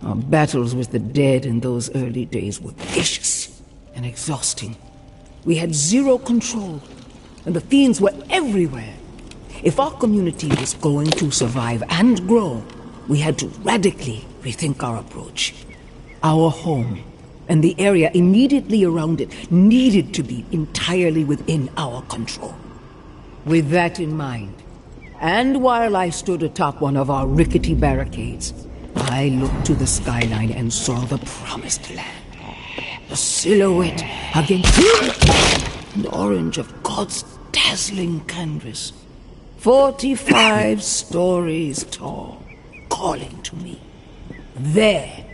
Our battles with the dead in those early days were vicious and exhausting. We had zero control, and the fiends were everywhere. If our community was going to survive and grow, we had to radically rethink our approach. Our home and the area immediately around it needed to be entirely within our control. With that in mind, and while I stood atop one of our rickety barricades, I looked to the skyline and saw the promised land. A silhouette against the orange of God's dazzling canvas. 45 stories tall, calling to me. There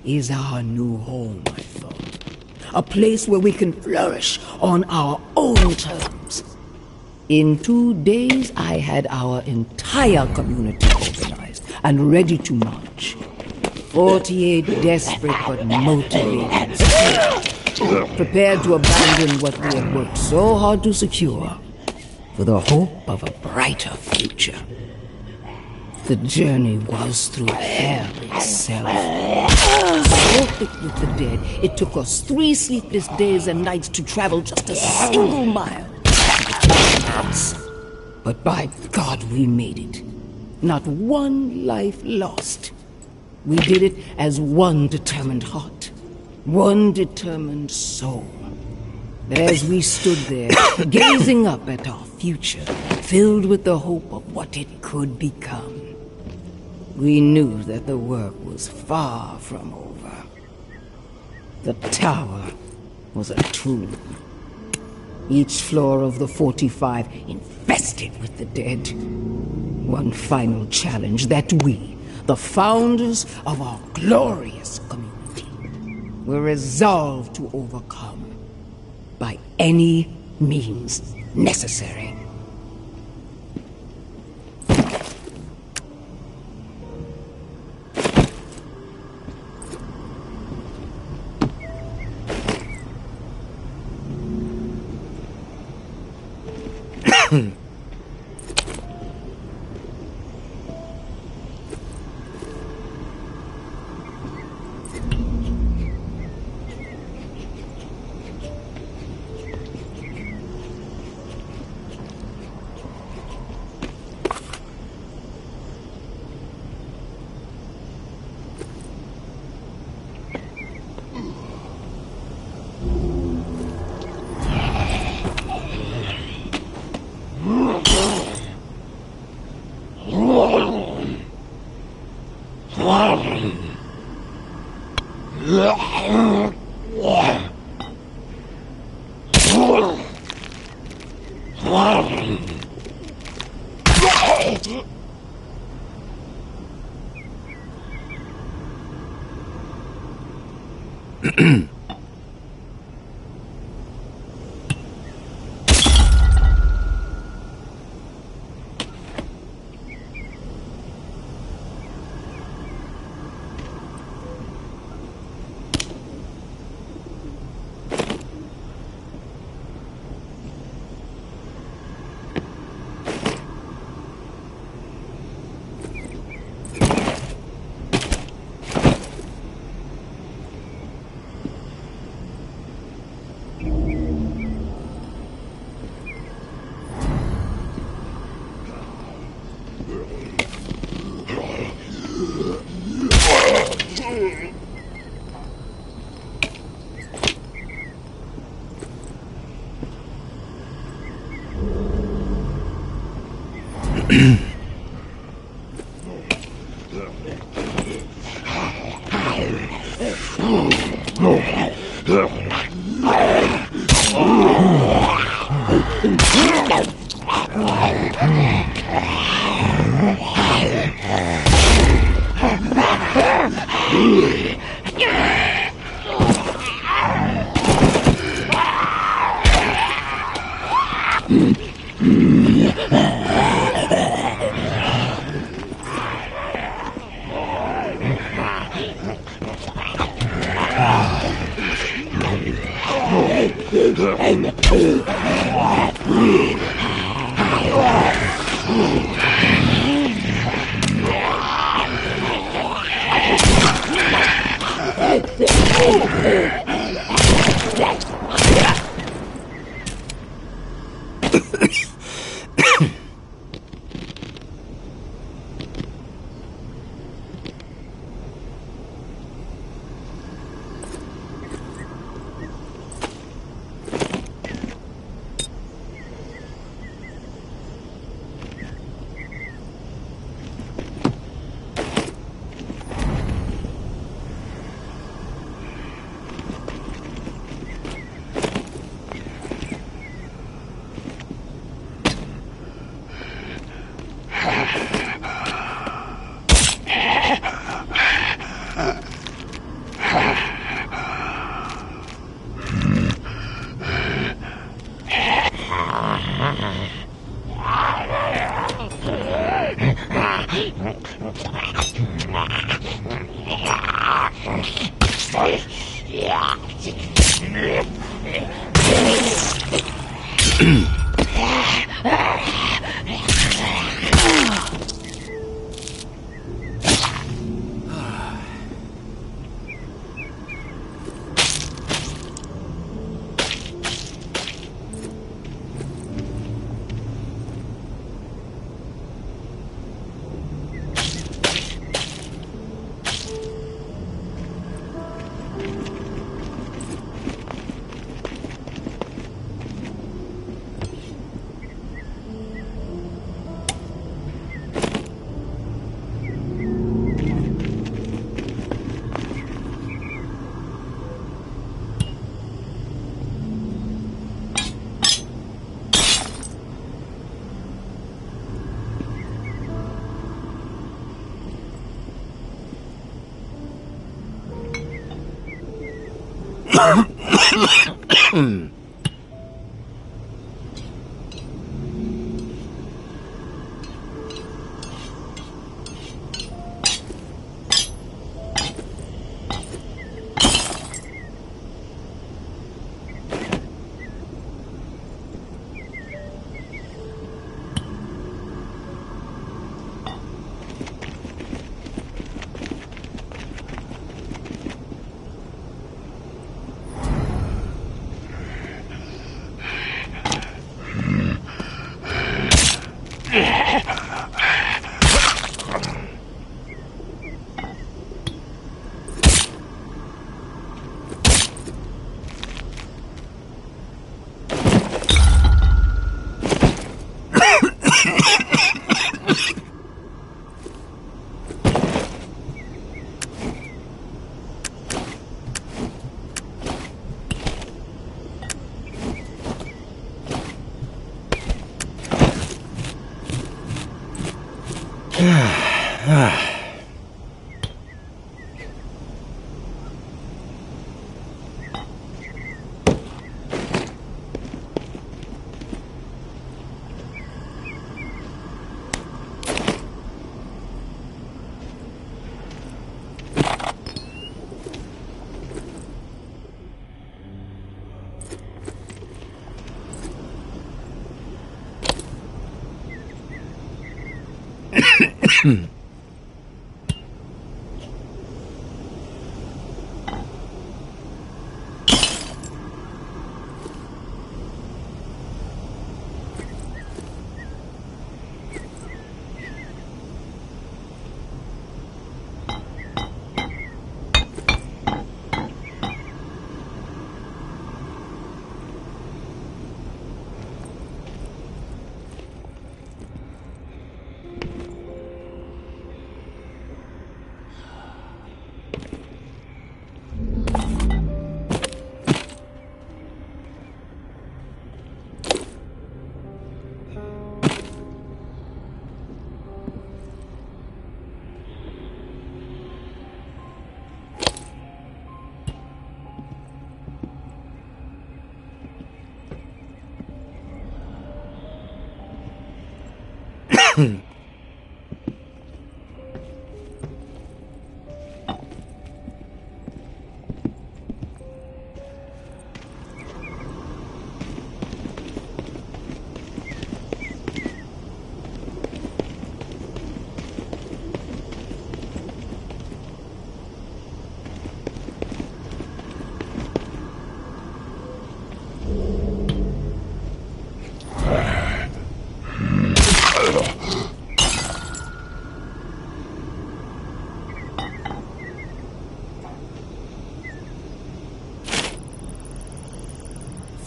is our new home, I thought. A place where we can flourish on our own terms. In 2 days, I had our entire community organized and ready to march. 48 desperate but motivated souls, prepared to abandon what we had worked so hard to secure for the hope of a brighter future. The journey was through hell itself. So thick with the dead, it took us 3 sleepless days and nights to travel just a single mile. But by God, we made it. Not one life lost. We did it as one determined heart, one determined soul. As we stood there, gazing up at our future, filled with the hope of what it could become, we knew that the work was far from over. The tower was a tomb. Each floor of the 45 infested with the dead. One final challenge that we, the founders of our glorious community, were resolved to overcome by any means necessary.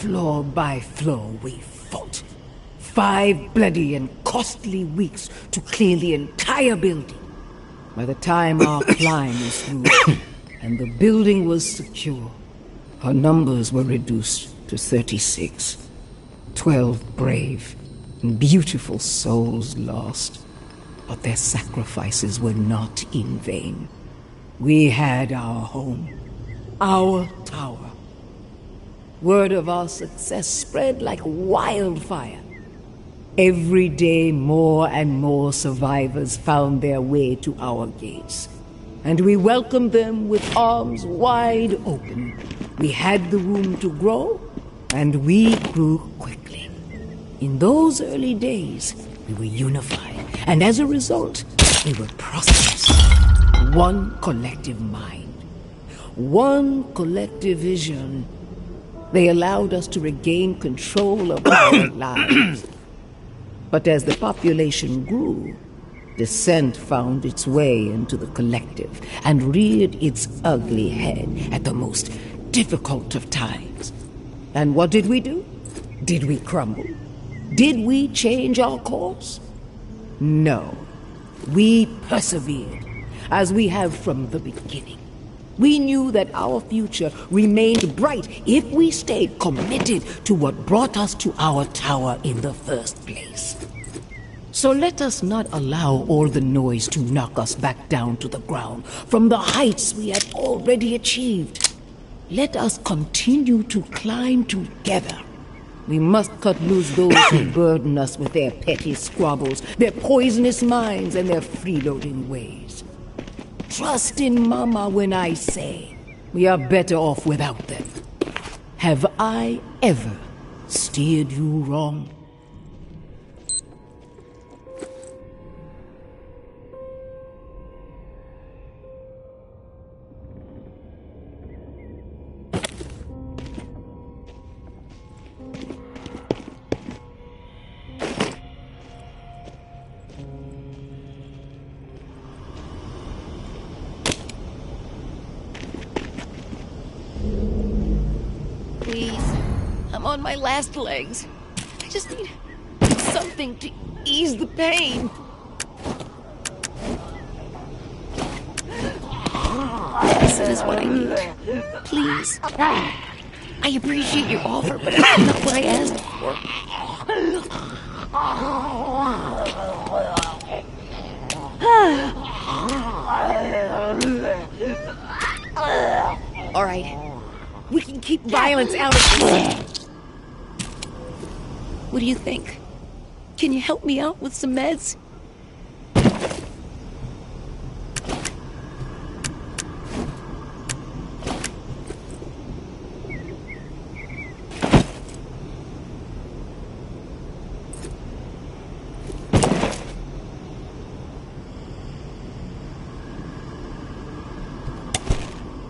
Floor by floor we fought. 5 bloody and costly weeks to clean the entire building. By the time our climb was through and the building was secure, our numbers were reduced to 36. 12 brave and beautiful souls lost. But their sacrifices were not in vain. We had our home, our tower. Word of our success spread like wildfire. Every day more and more survivors found their way to our gates, and we welcomed them with arms wide open. We had the room to grow, and we grew quickly. In those early days, we were unified, and as a result, we were prosperous. One collective mind, one collective vision. They allowed us to regain control of our lives. But as the population grew, dissent found its way into the collective and reared its ugly head at the most difficult of times. And what did we do? Did we crumble? Did we change our course? No. We persevered, as we have from the beginning. We knew that our future remained bright if we stayed committed to what brought us to our tower in the first place. So let us not allow all the noise to knock us back down to the ground from the heights we had already achieved. Let us continue to climb together. We must cut loose those who burden us with their petty squabbles, their poisonous minds, and their freeloading ways. Trust in Mama when I say we are better off without them. Have I ever steered you wrong? I'm on my last legs. I just need something to ease the pain. This is what I need. Please. I appreciate your offer, but it's not what I asked for. All right. We can keep violence out of this. What do you think? Can you help me out with some meds?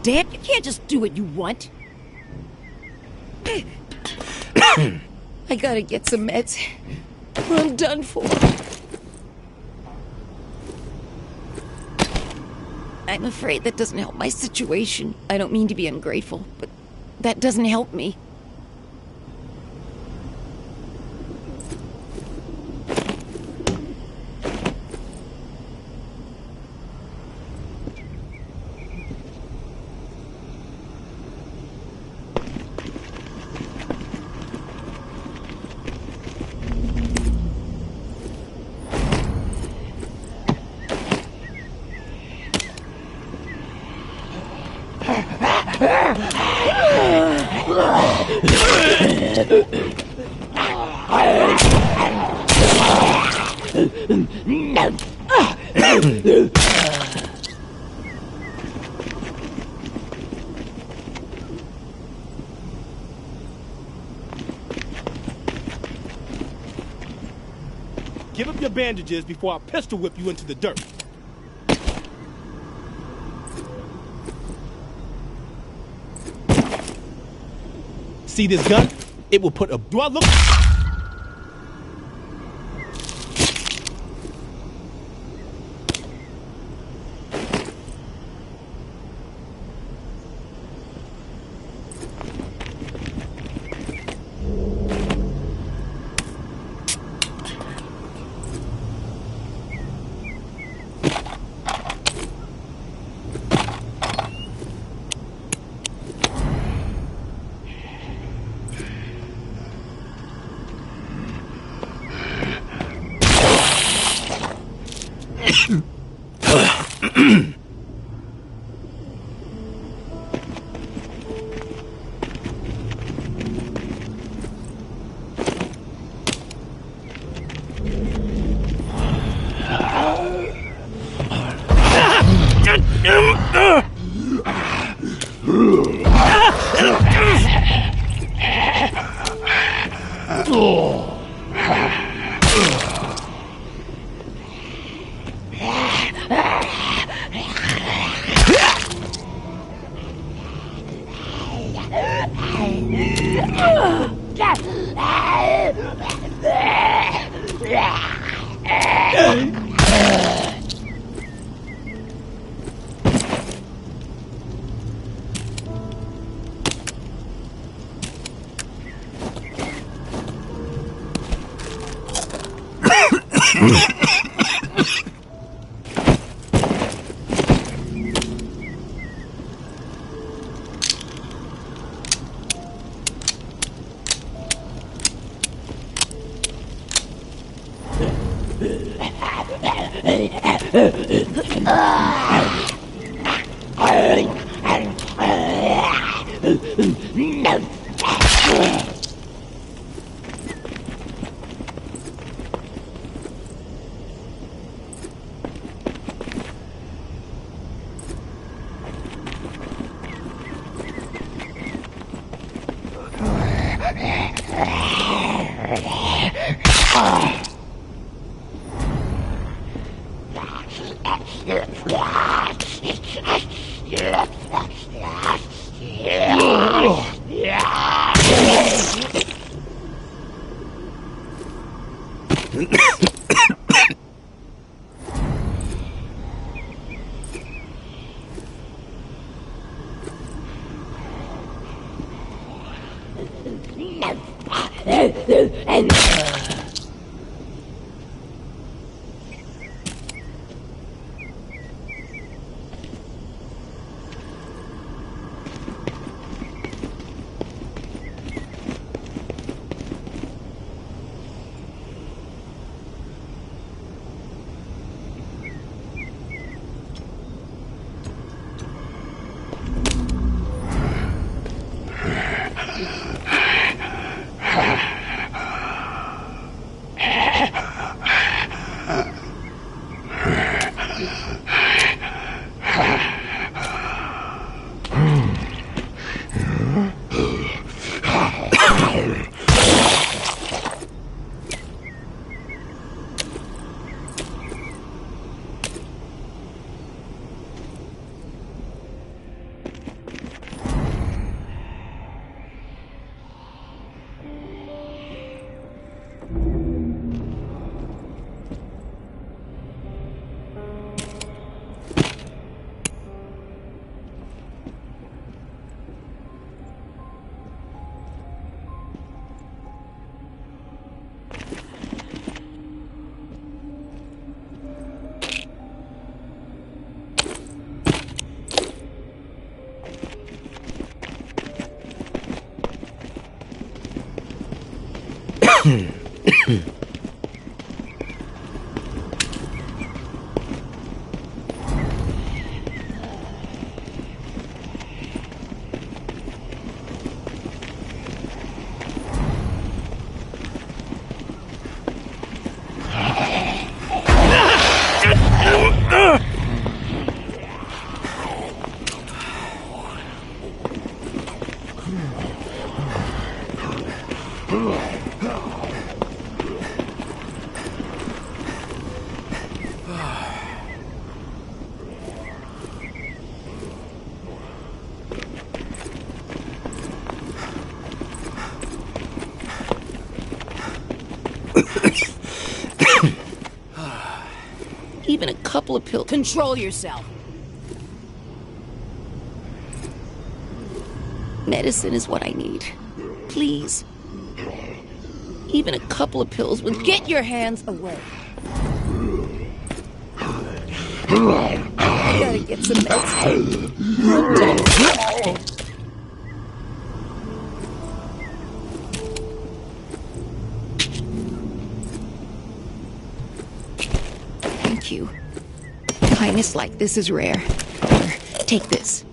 Dad, you can't just do what you want. I gotta get some meds, or I'm done for. I'm afraid that doesn't help my situation. I don't mean to be ungrateful, but that doesn't help me. Give up your bandages before I pistol whip you into the dirt. See this gun? It will put a... Do I look... Even a couple of pills. Control yourself. Medicine is what I need. Please. Even a couple of pills would Get your hands away. I gotta get some medicine. Thank you. Kindness like this is rare. Here, take this.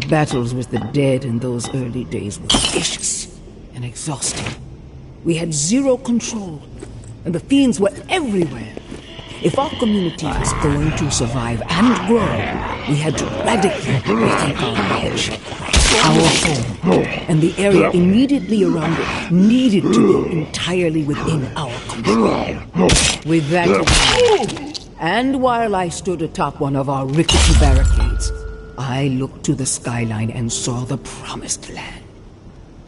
Battles with the dead in those early days were vicious and exhausting. We had zero control, and the fiends were everywhere. If our community was going to survive and grow, we had to radically rethink our edge. Our home and the area immediately around it needed to be entirely within our control. With that in mind, and while I stood atop one of our rickety barricades, I looked to the skyline and saw the promised land.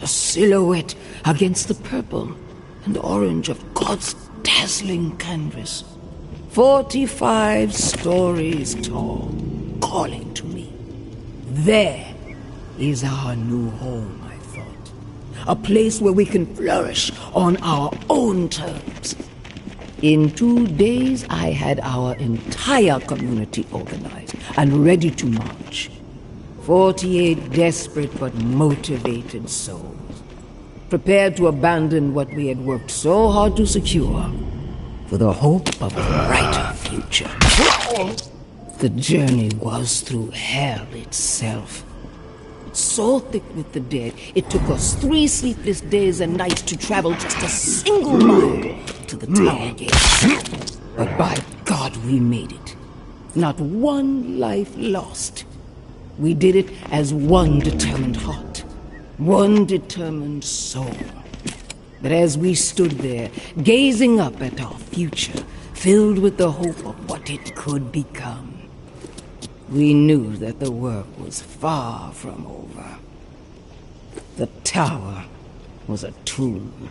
A silhouette against the purple and orange of God's dazzling canvas. 45 stories tall, calling to me. There is our new home, I thought. A place where we can flourish on our own terms. In 2 days, I had our entire community organized and ready to march. 48 desperate but motivated souls, prepared to abandon what we had worked so hard to secure for the hope of a brighter future. The journey was through hell itself. So thick with the dead, it took us 3 sleepless days and nights to travel just a single mile to the tower gates. But by God, we made it. Not one life lost. We did it as one determined heart, one determined soul. But as we stood there, gazing up at our future, filled with the hope of what it could become, we knew that the work was far from over. The tower was a tomb.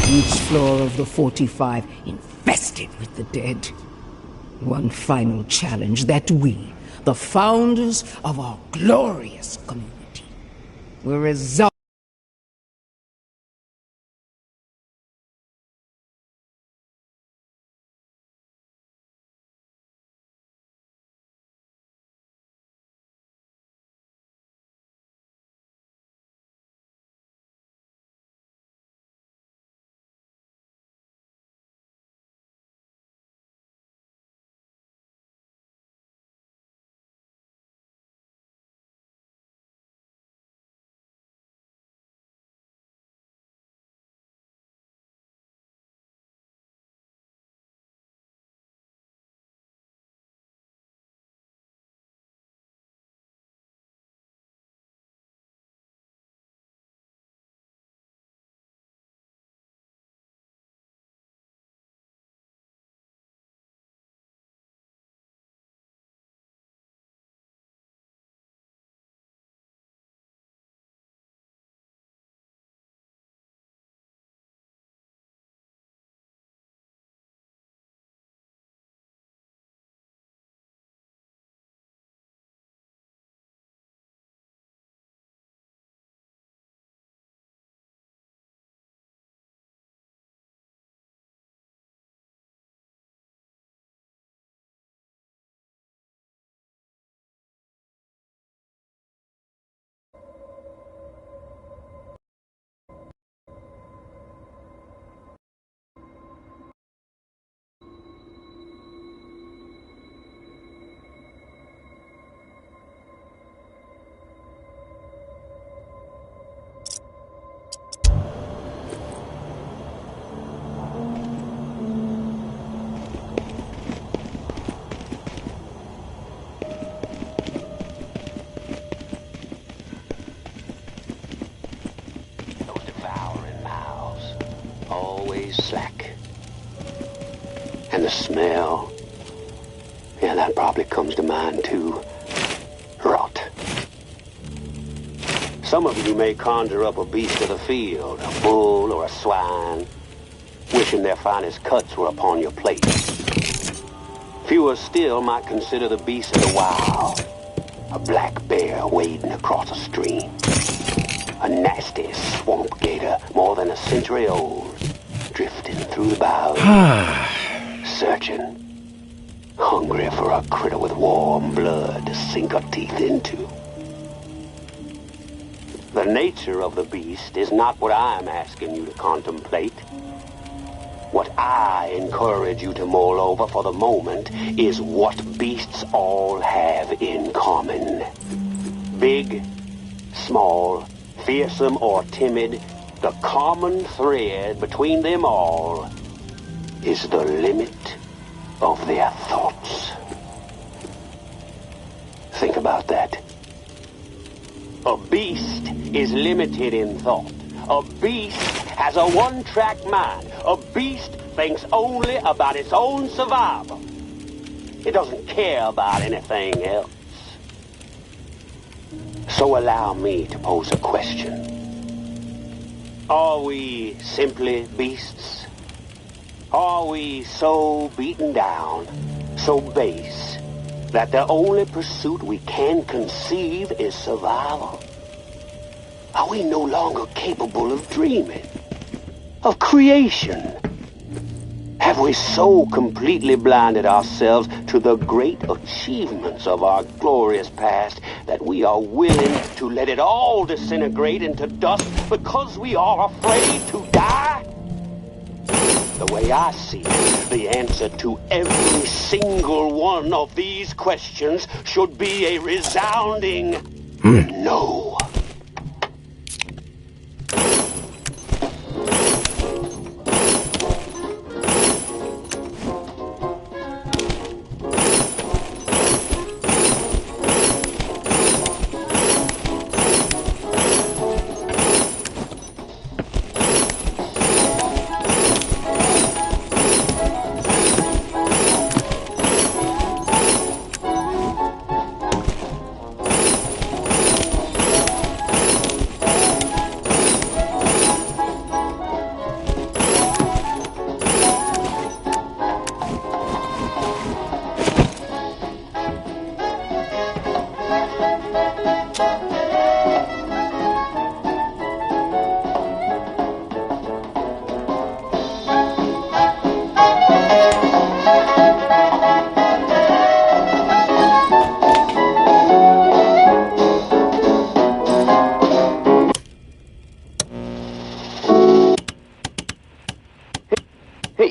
Each floor of the 45 infested with the dead. One final challenge that we, the founders of our glorious community, were resolved smell. Yeah, that probably comes to mind too. Rot. Some of you may conjure up a beast of the field, a bull or a swine, wishing their finest cuts were upon your plate. Fewer still might consider the beast of the wild, a black bear wading across a stream, a nasty swamp gator more than a century old, drifting through the boughs, searching, hungry for a critter with warm blood to sink her teeth into. The nature of the beast is not what I'm asking you to contemplate. What I encourage you to mull over for the moment is what beasts all have in common. Big, small, fearsome or timid, the common thread between them all is the limit of their thoughts. Think about that. A beast is limited in thought. A beast has a one-track mind. A beast thinks only about its own survival. It doesn't care about anything else. So allow me to pose a question. Are we simply beasts? Are we so beaten down, so base, that the only pursuit we can conceive is survival? Are we no longer capable of dreaming, of creation? Have we so completely blinded ourselves to the great achievements of our glorious past that we are willing to let it all disintegrate into dust because we are afraid to die? The way I see it, the answer to every single one of these questions should be a resounding no.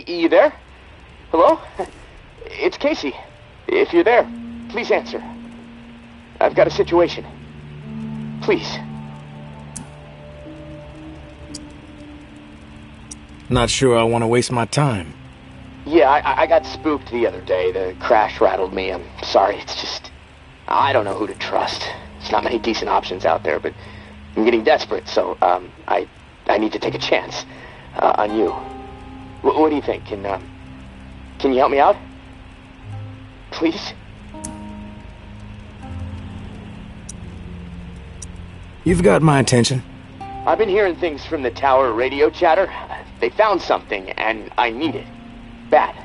You there? Hello? It's Casey. If you're there, please answer. I've got a situation. Please. Not sure I want to waste my time. Yeah, I got spooked the other day. The crash rattled me. I'm sorry. It's just... I don't know who to trust. There's not many decent options out there, but I'm getting desperate, so I need to take a chance on you. What do you think? Can you help me out? Please? You've got my attention. I've been hearing things from the tower radio chatter. They found something, and I need it. Bad.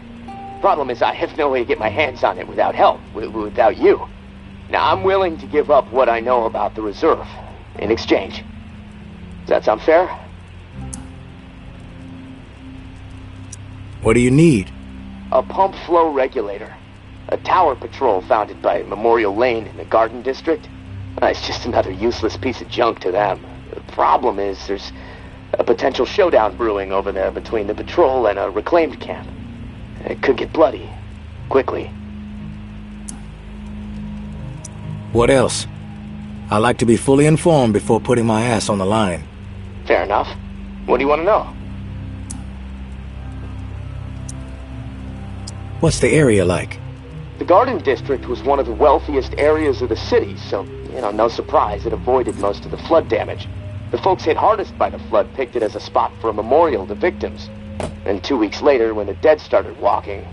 Problem is, I have no way to get my hands on it without help, without you. Now, I'm willing to give up what I know about the reserve in exchange. Does that sound fair? What do you need? A pump flow regulator. A tower patrol founded by Memorial Lane in the Garden District. It's just another useless piece of junk to them. The problem is there's a potential showdown brewing over there between the patrol and a reclaimed camp. It could get bloody. Quickly. What else? I like to be fully informed before putting my ass on the line. Fair enough. What do you want to know? What's the area like? The Garden District was one of the wealthiest areas of the city, so, no surprise it avoided most of the flood damage. The folks hit hardest by the flood picked it as a spot for a memorial to victims. And 2 weeks later, when the dead started walking,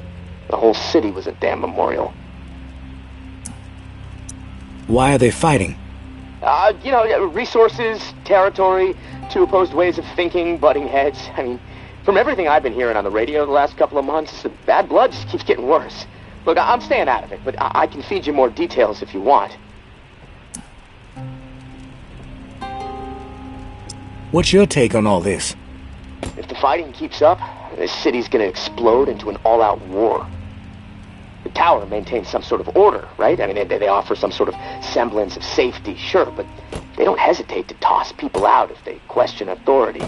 The whole city was a damn memorial. Why are they fighting? Resources, territory, two opposed ways of thinking, butting heads. I mean, from everything I've been hearing on the radio the last couple of months, the bad blood just keeps getting worse. Look, I'm staying out of it, but I can feed you more details if you want. What's your take on all this? If the fighting keeps up, this city's gonna explode into an all-out war. The tower maintains some sort of order, right? I mean, they offer some sort of semblance of safety, sure, but they don't hesitate to toss people out if they question authority.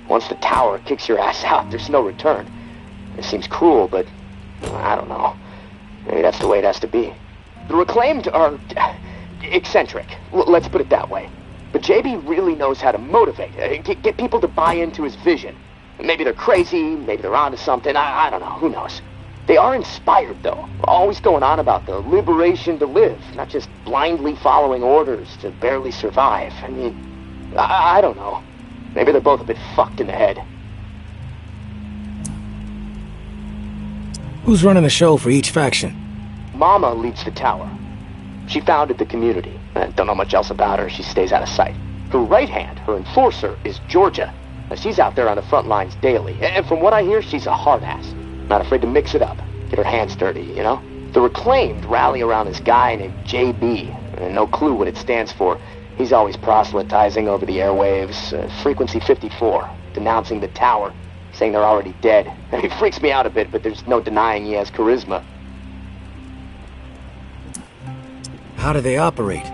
Once the tower kicks your ass out, there's no return. It seems cruel, but I don't know. Maybe that's the way it has to be. The Reclaimed are eccentric, let's put it that way. But JB really knows how to motivate, get people to buy into his vision. Maybe they're crazy, maybe they're onto something, I don't know, who knows. They are inspired, though, always going on about the liberation to live, not just blindly following orders to barely survive. I mean, I don't know. Maybe they're both a bit fucked in the head. Who's running the show for each faction? Mama leads the tower. She founded the community. Don't know much else about her. She stays out of sight. Her right hand, her enforcer, is Georgia. She's out there on the front lines daily. And from what I hear, she's a hard ass. Not afraid to mix it up. Get her hands dirty, you know? The Reclaimed rally around this guy named JB. And no clue what it stands for. He's always proselytizing over the airwaves. Frequency 54. Denouncing the tower. Saying they're already dead. He freaks me out a bit, but there's no denying he has charisma. How do they operate?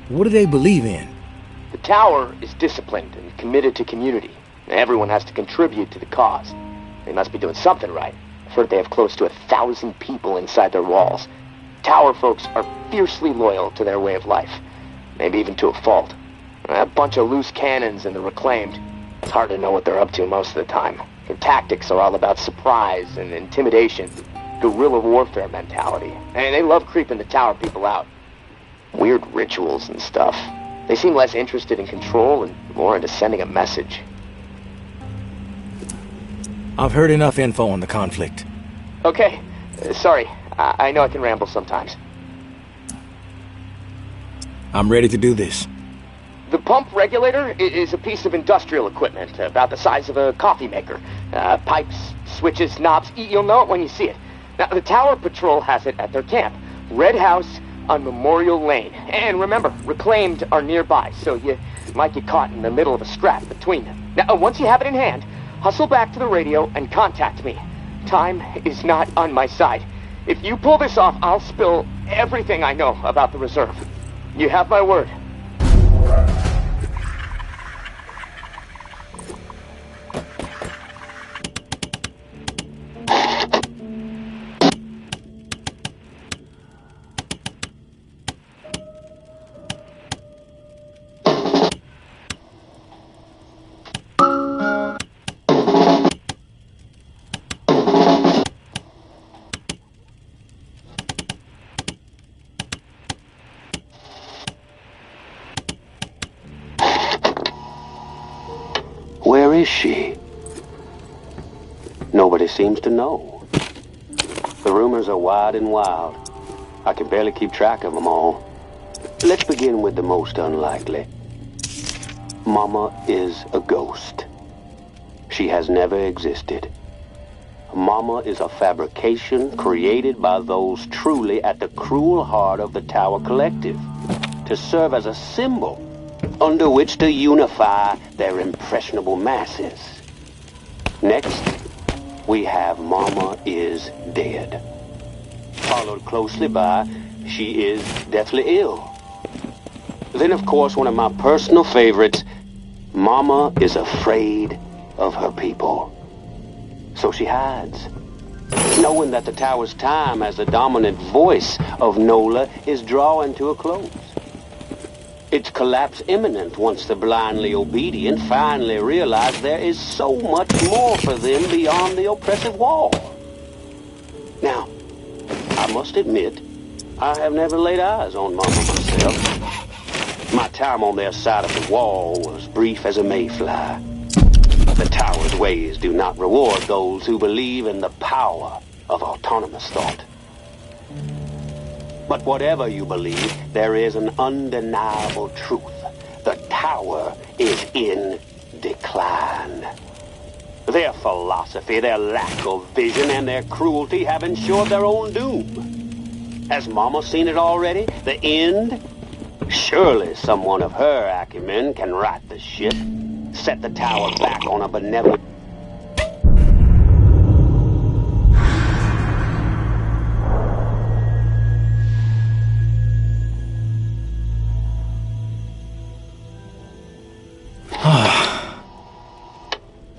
What do they believe in? The tower is disciplined and committed to community. Everyone has to contribute to the cause. They must be doing something right. I've heard they have close to 1,000 people inside their walls. Tower folks are fiercely loyal to their way of life. Maybe even to a fault. A bunch of loose cannons in the Reclaimed. It's hard to know what they're up to most of the time. Their tactics are all about surprise and intimidation. Guerrilla warfare mentality. And they love creeping the tower people out. Weird rituals and stuff. They seem less interested in control and more into sending a message. I've heard enough info on the conflict. Okay. Sorry. I know I can ramble sometimes. I'm ready to do this. The pump regulator is a piece of industrial equipment about the size of a coffee maker. Pipes, switches, knobs. You'll know it when you see it. Now, the Tower Patrol has it at their camp. Red House on Memorial Lane. And remember, Reclaimed are nearby, so you might get caught in the middle of a scrap between them. Now, once you have it in hand, hustle back to the radio and contact me. Time is not on my side. If you pull this off, I'll spill everything I know about the reserve. You have my word. Where is she? Nobody seems to know. The rumors are wide and wild. I can barely keep track of them all. Let's begin with the most unlikely. Mama is a ghost. She has never existed. Mama is a fabrication created by those truly at the cruel heart of the Tower Collective to serve as a symbol under which to unify their impressionable masses. Next, we have Mama is dead. Followed closely by she is deathly ill. Then, of course, one of my personal favorites, Mama is afraid of her people. So she hides, knowing that the Tower's time as the dominant voice of NOLA is drawing to a close. Its collapse imminent once the blindly obedient finally realize there is so much more for them beyond the oppressive wall. Now, I must admit, I have never laid eyes on Mama myself. My time on their side of the wall was brief as a mayfly. The Tower's ways do not reward those who believe in the power of autonomous thought. But whatever you believe, there is an undeniable truth. The tower is in decline. Their philosophy, their lack of vision, and their cruelty have ensured their own doom. Has Mama seen it already? The end? Surely someone of her acumen can right the ship, set the tower back on a benevolent...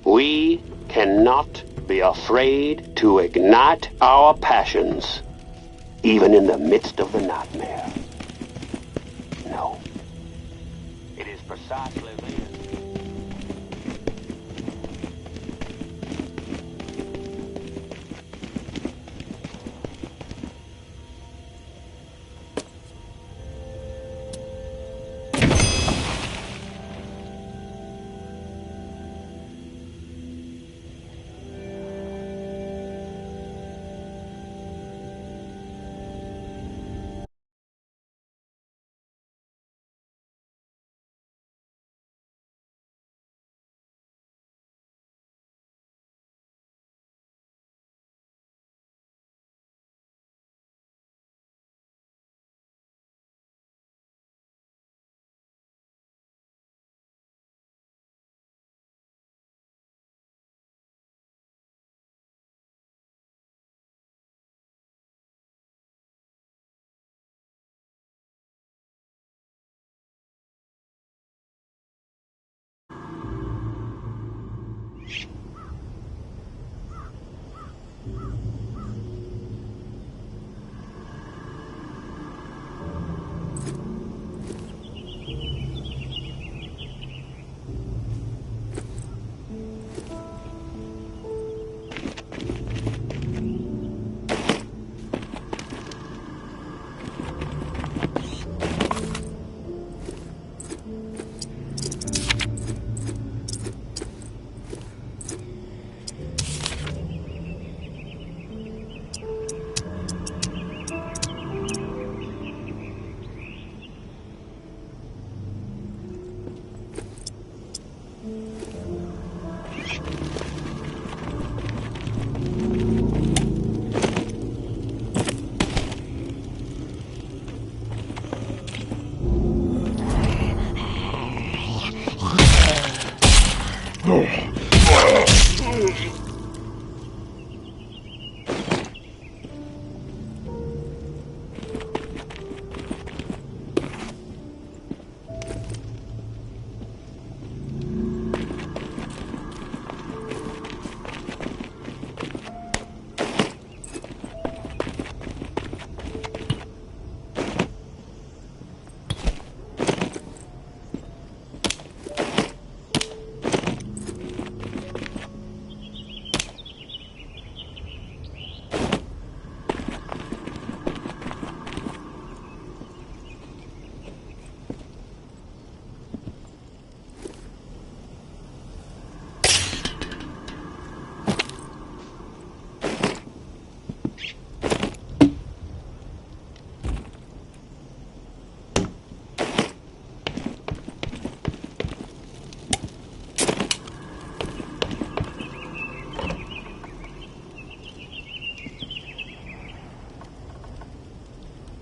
We cannot be afraid to ignite our passions, even in the midst of the nightmare. No. It is precisely then.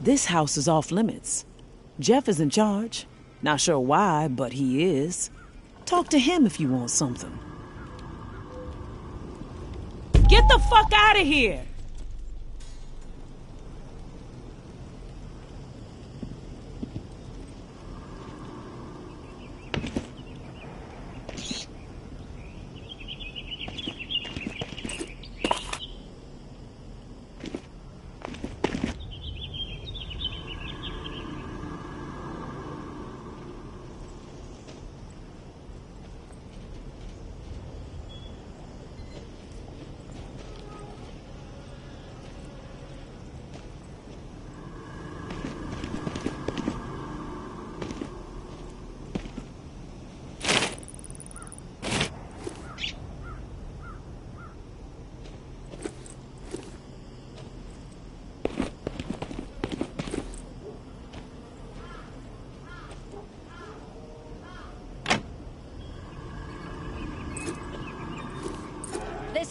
This house is off limits. Jeff is in charge. Not sure why, but he is. Talk to him if you want something. Get the fuck out of here!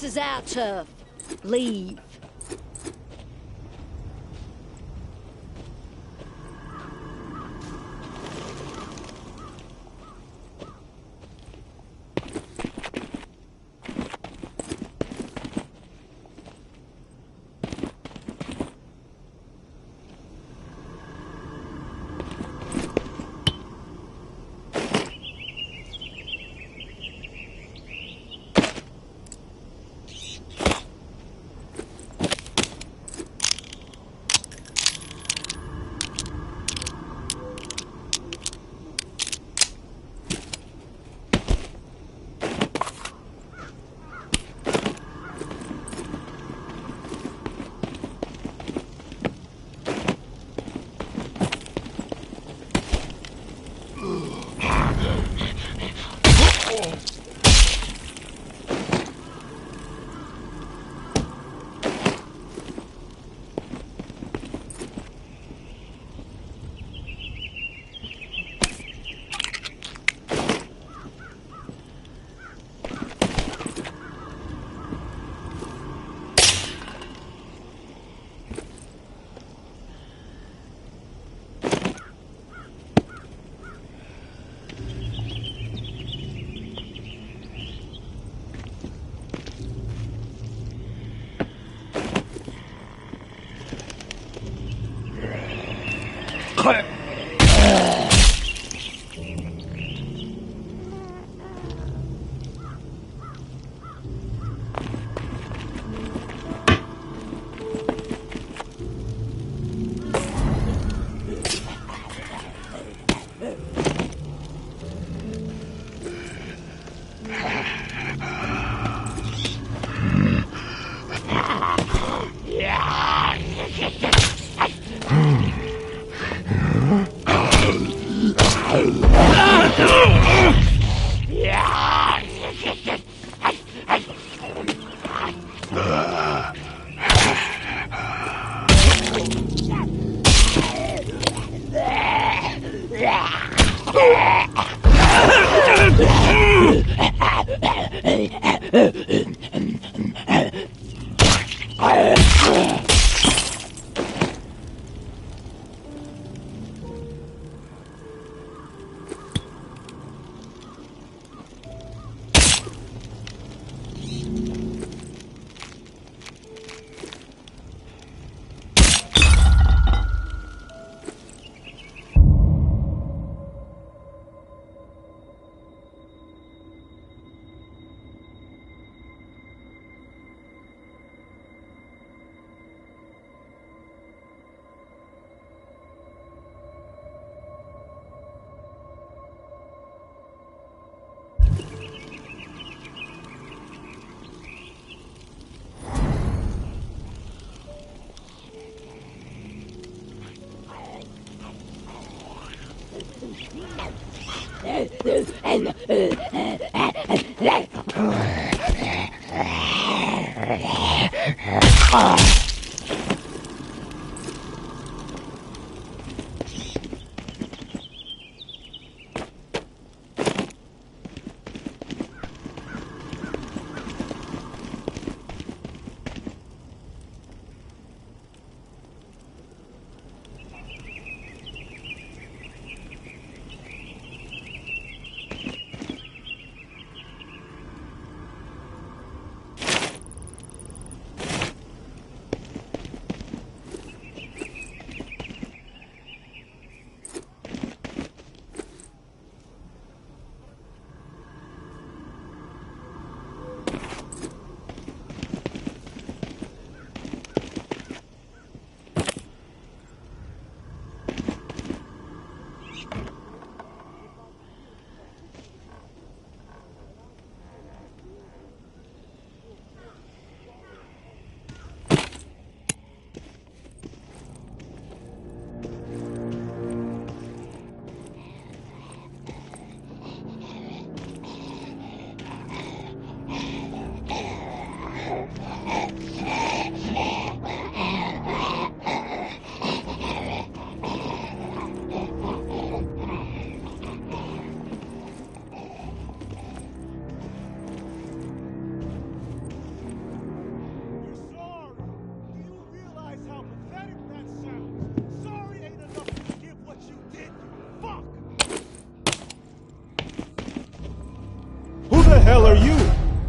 This is our turf. Leave.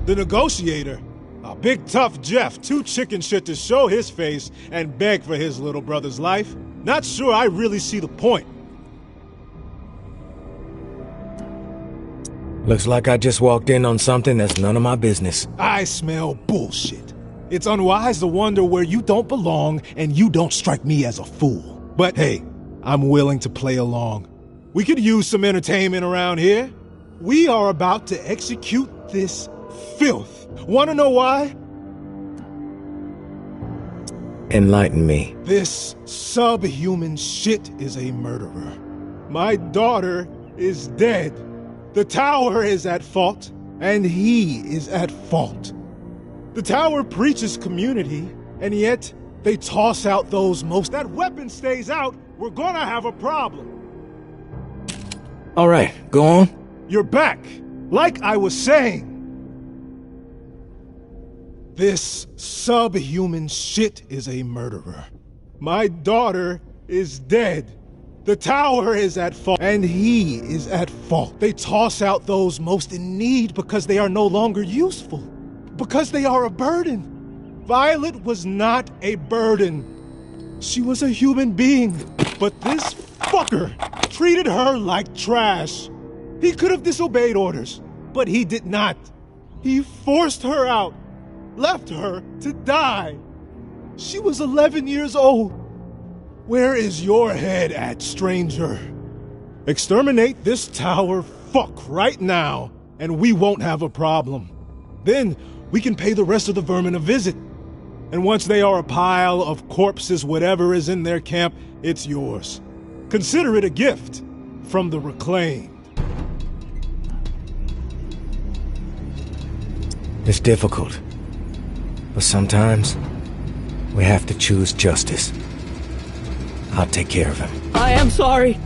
The negotiator? A big tough Jeff, too chicken shit to show his face and beg for his little brother's life. Not sure I really see the point. Looks like I just walked in on something that's none of my business. I smell bullshit. It's unwise to wonder where you don't belong, and you don't strike me as a fool. But hey, I'm willing to play along. We could use some entertainment around here. We are about to execute this filth. Wanna know why? Enlighten me. This subhuman shit is a murderer. My daughter is dead. The tower is at fault, and he is at fault. The tower preaches community, and yet they toss out those most. That weapon stays out, we're gonna have a problem. All right, go on. You're back. Like I was saying. This subhuman shit is a murderer. My daughter is dead. The tower is at fault, and he is at fault. They toss out those most in need because they are no longer useful. Because they are a burden. Violet was not a burden. She was a human being. But this fucker treated her like trash. He could have disobeyed orders, but he did not. He forced her out, left her to die. She was 11 years old. Where is your head at, stranger? Exterminate this tower fuck right now, and we won't have a problem. Then we can pay the rest of the vermin a visit. And once they are a pile of corpses, whatever is in their camp, it's yours. Consider it a gift from the reclaimed. It's difficult. But sometimes, we have to choose justice. I'll take care of him. I am sorry.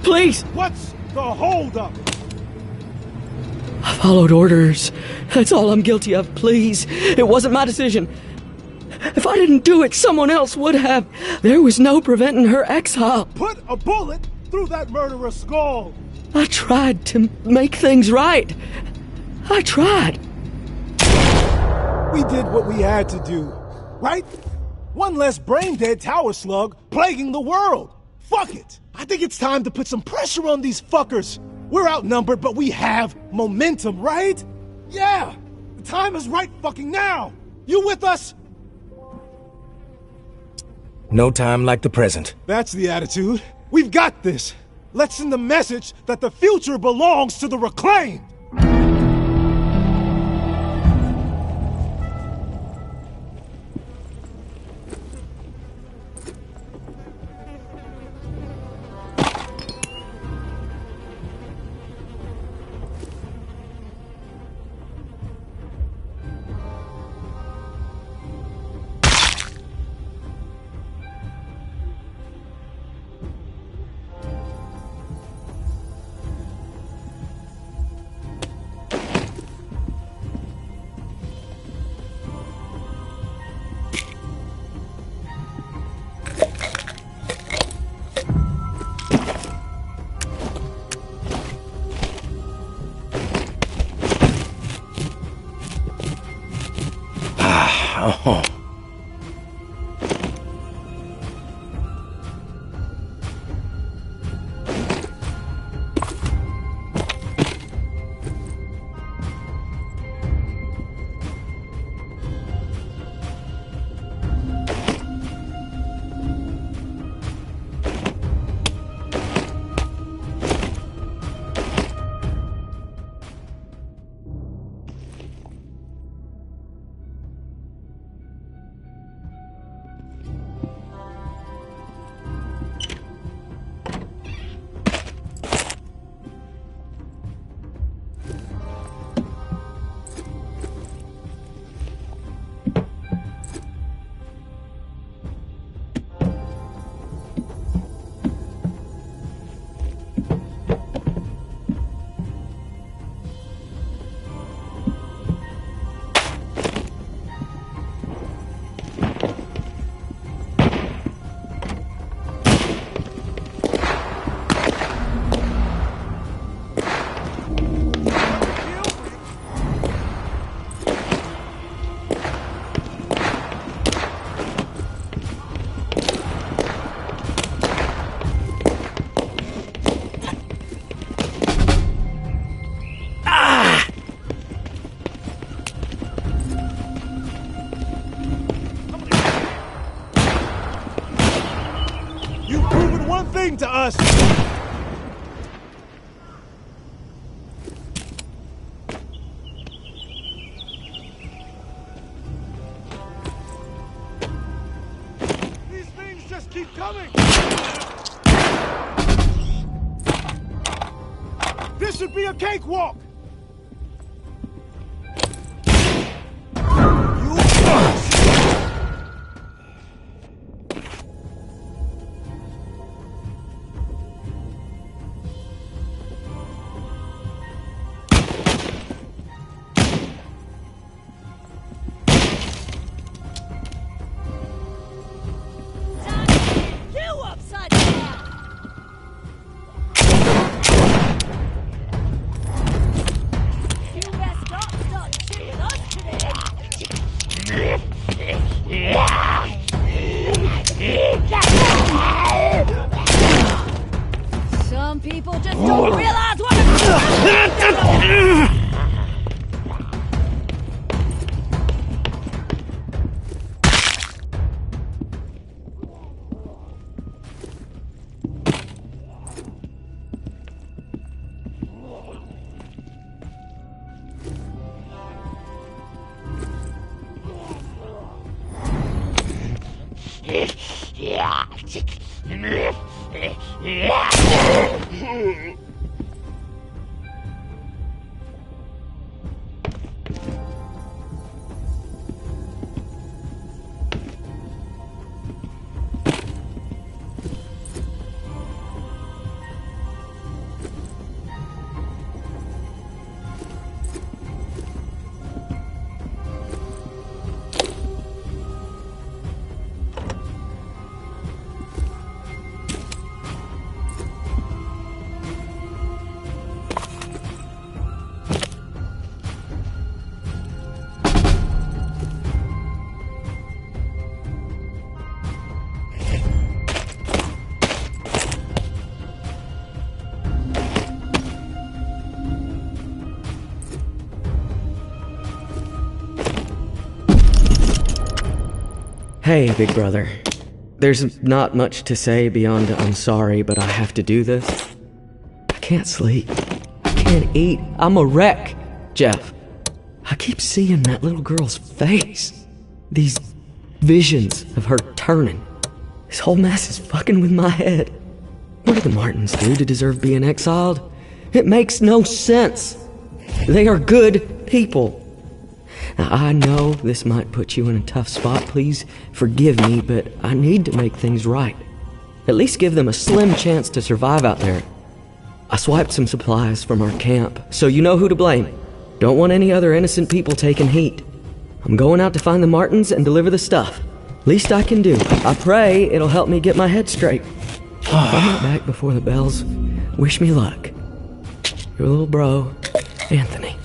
Please! What's the holdup? I followed orders. That's all I'm guilty of, please. It wasn't my decision. If I didn't do it, someone else would have. There was no preventing her exile. Put a bullet through that murderer's skull. I tried to make things right. I tried. We did what we had to do, right? One less brain-dead tower slug plaguing the world. Fuck it. I think it's time to put some pressure on these fuckers. We're outnumbered, but we have momentum, right? Yeah. The time is right fucking now. You with us? No time like the present. That's the attitude. We've got this. Let's send the message that the future belongs to the reclaimed. one thing to us. These things just keep coming. This should be a cakewalk. Some people just don't realize what Hey, big brother. There's not much to say beyond I'm sorry, but I have to do this. I can't sleep. I can't eat. I'm a wreck, Jeff. I keep seeing that little girl's face. These visions of her turning. This whole mess is fucking with my head. What did the Martins do to deserve being exiled? It makes no sense. They are good people. Now, I know this might put you in a tough spot. Please forgive me, but I need to make things right. At least give them a slim chance to survive out there. I swiped some supplies from our camp, so you know who to blame. Don't want any other innocent people taking heat. I'm going out to find the Martins and deliver the stuff. Least I can do. I pray it'll help me get my head straight. If I'm not back before the bells, wish me luck. Your little bro, Anthony.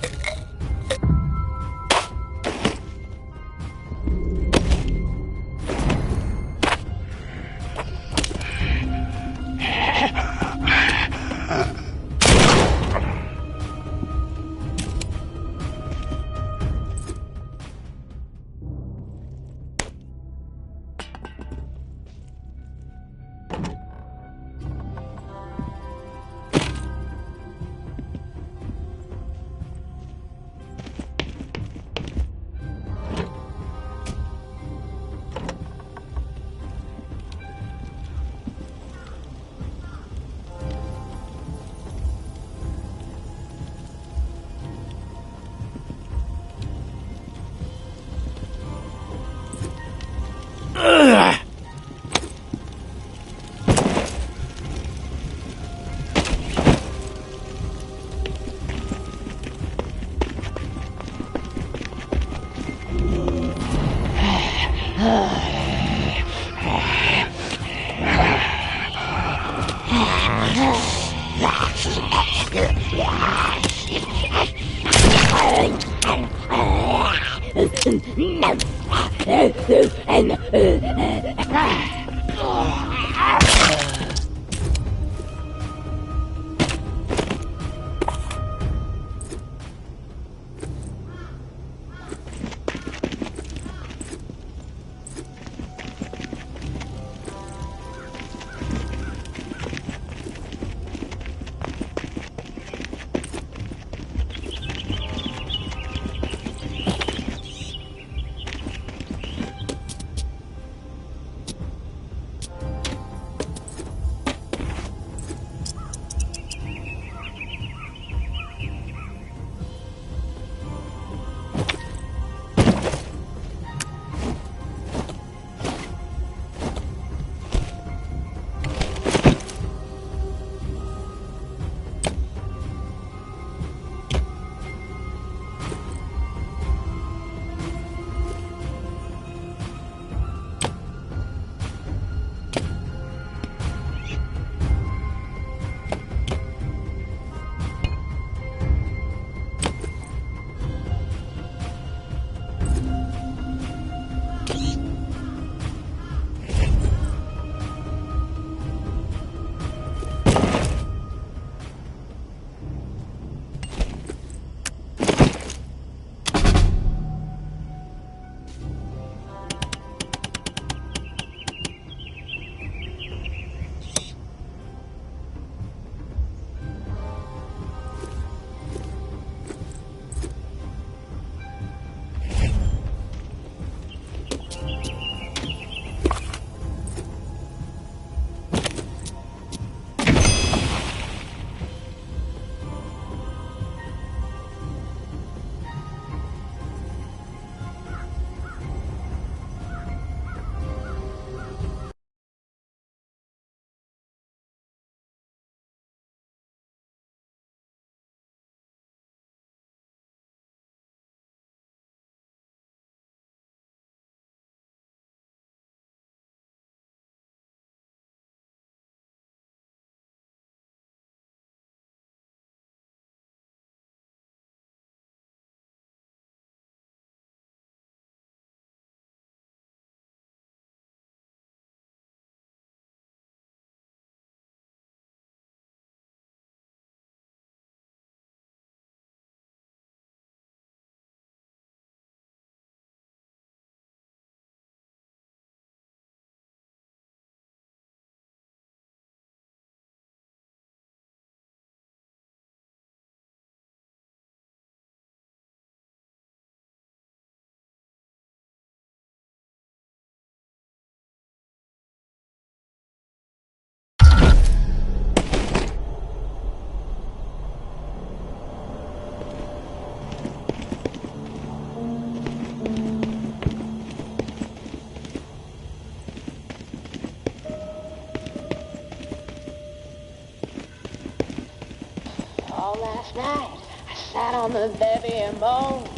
All last night, I sat on the levee and moaned.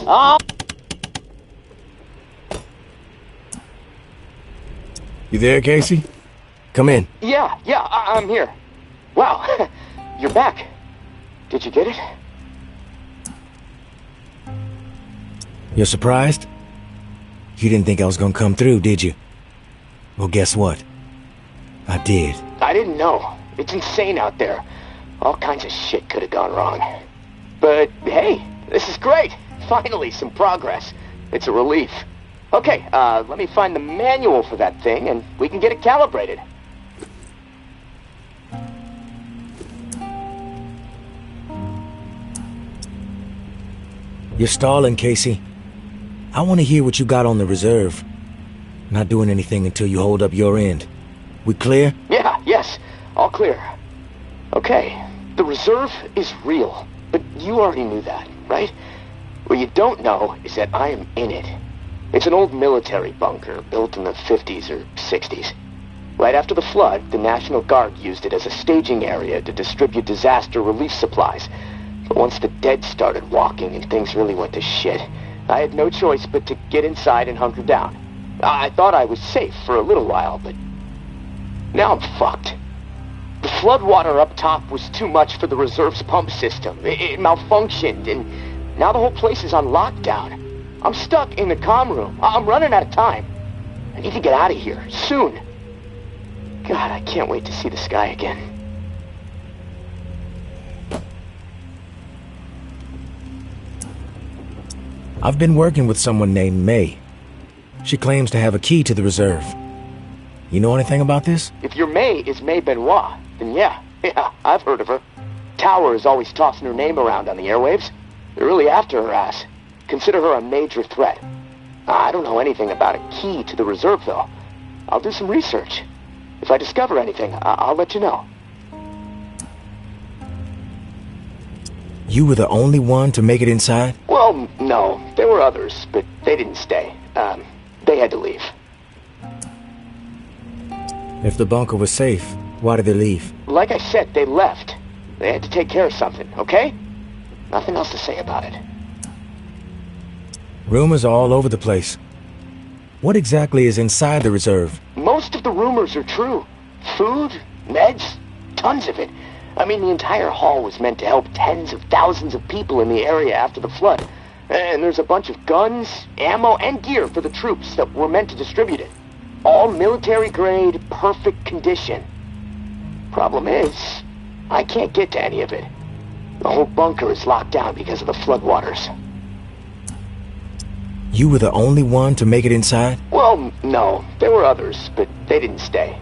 Oh. You there, Casey? Come in. Yeah, I'm here. Wow, you're back. Did you get it? You're surprised? You didn't think I was gonna come through, did you? Well, guess what? I did. I didn't know. It's insane out there. All kinds of shit could have gone wrong. But hey, this is great. Finally, some progress. It's a relief. Okay, let me find the manual for that thing and we can get it calibrated. You're stalling, Casey. I want to hear what you got on the reserve. Not doing anything until you hold up your end. We clear? Yes. All clear. Okay, the reserve is real, but you already knew that, right? What you don't know is that I am in it. It's an old military bunker built in the 50s or 60s. Right after the flood, the National Guard used it as a staging area to distribute disaster relief supplies. But once the dead started walking and things really went to shit, I had no choice but to get inside and hunker down. I thought I was safe for a little while, but now I'm fucked. The floodwater up top was too much for the reserve's pump system. It malfunctioned, and now the whole place is on lockdown. I'm stuck in the comm room. I'm running out of time. I need to get out of here, soon. God, I can't wait to see the sky again. I've been working with someone named May. She claims to have a key to the reserve. You know anything about this? If your May is May Benoit, then yeah, I've heard of her. Tower is always tossing her name around on the airwaves. They're really after her ass. Consider her a major threat. I don't know anything about a key to the reserve, though. I'll do some research. If I discover anything, I'll let you know. You were the only one to make it inside? Well, no. There were others, but they didn't stay. They had to leave. If the bunker was safe, why did they leave? Like I said, they left. They had to take care of something, okay? Nothing else to say about it. Rumors are all over the place. What exactly is inside the reserve? Most of the rumors are true. Food, meds, tons of it. I mean, the entire hall was meant to help tens of thousands of people in the area after the flood. And there's a bunch of guns, ammo, and gear for the troops that were meant to distribute it. All military-grade, perfect condition. Problem is, I can't get to any of it. The whole bunker is locked down because of the floodwaters. You were the only one to make it inside? Well, no. There were others, but they didn't stay.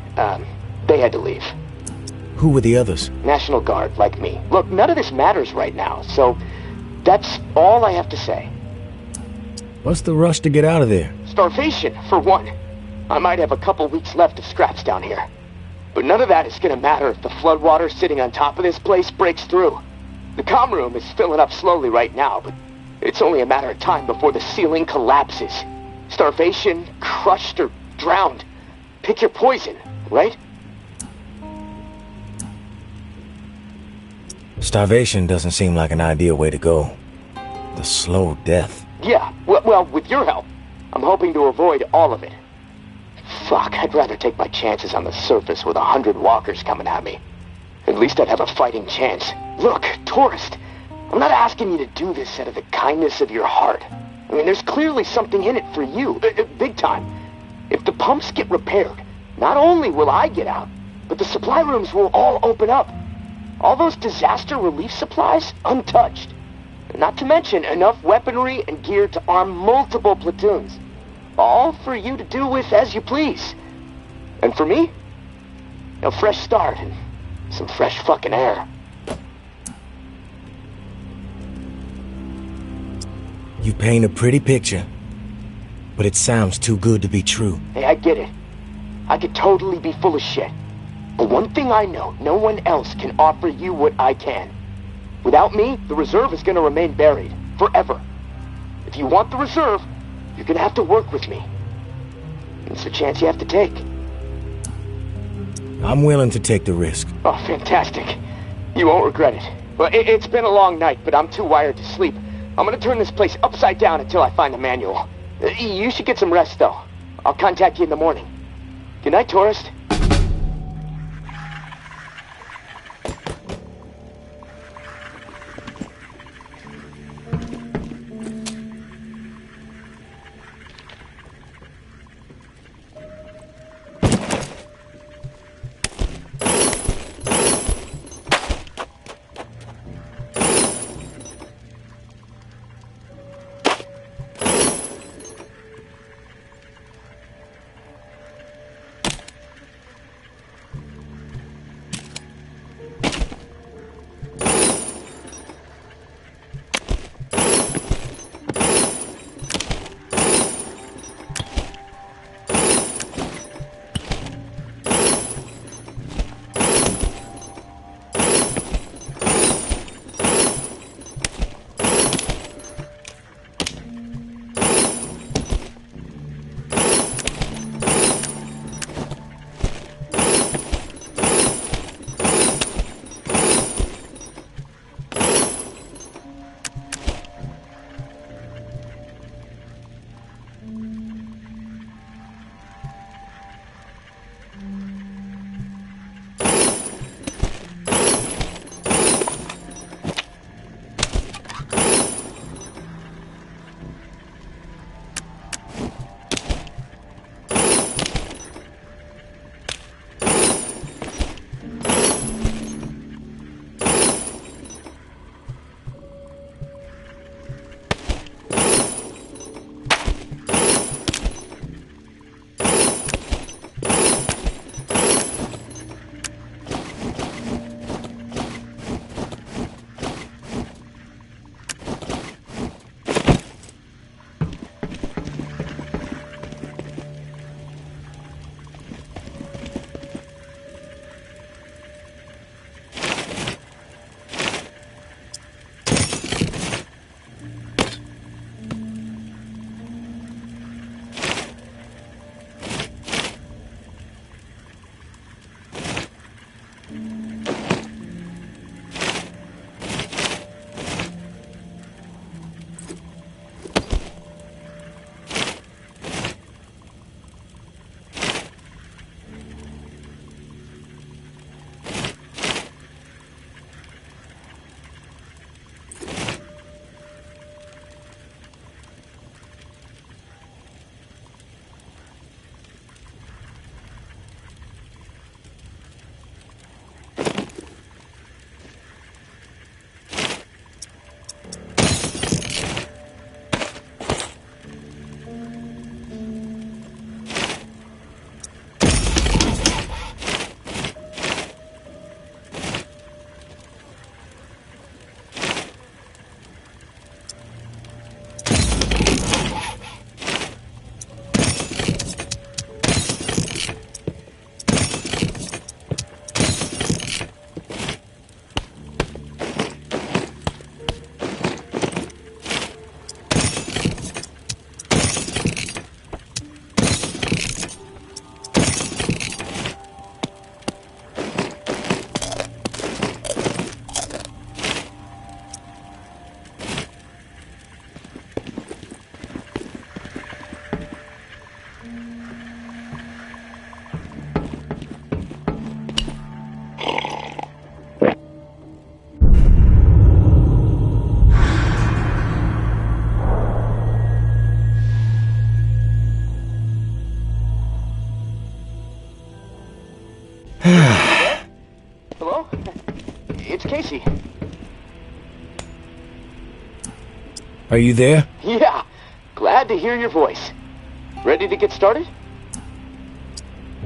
They had to leave. Who were the others? National Guard, like me. Look, none of this matters right now, so that's all I have to say. What's the rush to get out of there? Starvation, for one. I might have a couple weeks left of scraps down here. But none of that is gonna matter if the floodwater sitting on top of this place breaks through. The comm room is filling up slowly right now, but it's only a matter of time before the ceiling collapses. Starvation, crushed, or drowned. Pick your poison, right? Starvation doesn't seem like an ideal way to go. The slow death. Yeah, well, with your help, I'm hoping to avoid all of it. Fuck, I'd rather take my chances on the surface with 100 walkers coming at me. At least I'd have a fighting chance. Look, tourist, I'm not asking you to do this out of the kindness of your heart. I mean, there's clearly something in it for you, big time. If the pumps get repaired, not only will I get out, but the supply rooms will all open up. All those disaster relief supplies, untouched. Not to mention enough weaponry and gear to arm multiple platoons. All for you to do with as you please. And for me, a fresh start and some fresh fucking air. You paint a pretty picture, but it sounds too good to be true. Hey, I get it. I could totally be full of shit. But one thing I know, no one else can offer you what I can. Without me, the reserve is gonna remain buried. Forever. If you want the reserve, you're gonna have to work with me. It's a chance you have to take. I'm willing to take the risk. Oh, fantastic. You won't regret it. Well, it's been a long night, but I'm too wired to sleep. I'm gonna turn this place upside down until I find the manual. You should get some rest, though. I'll contact you in the morning. Good night, tourist. Hello? It's Casey. Are you there? Yeah, glad to hear your voice. Ready to get started?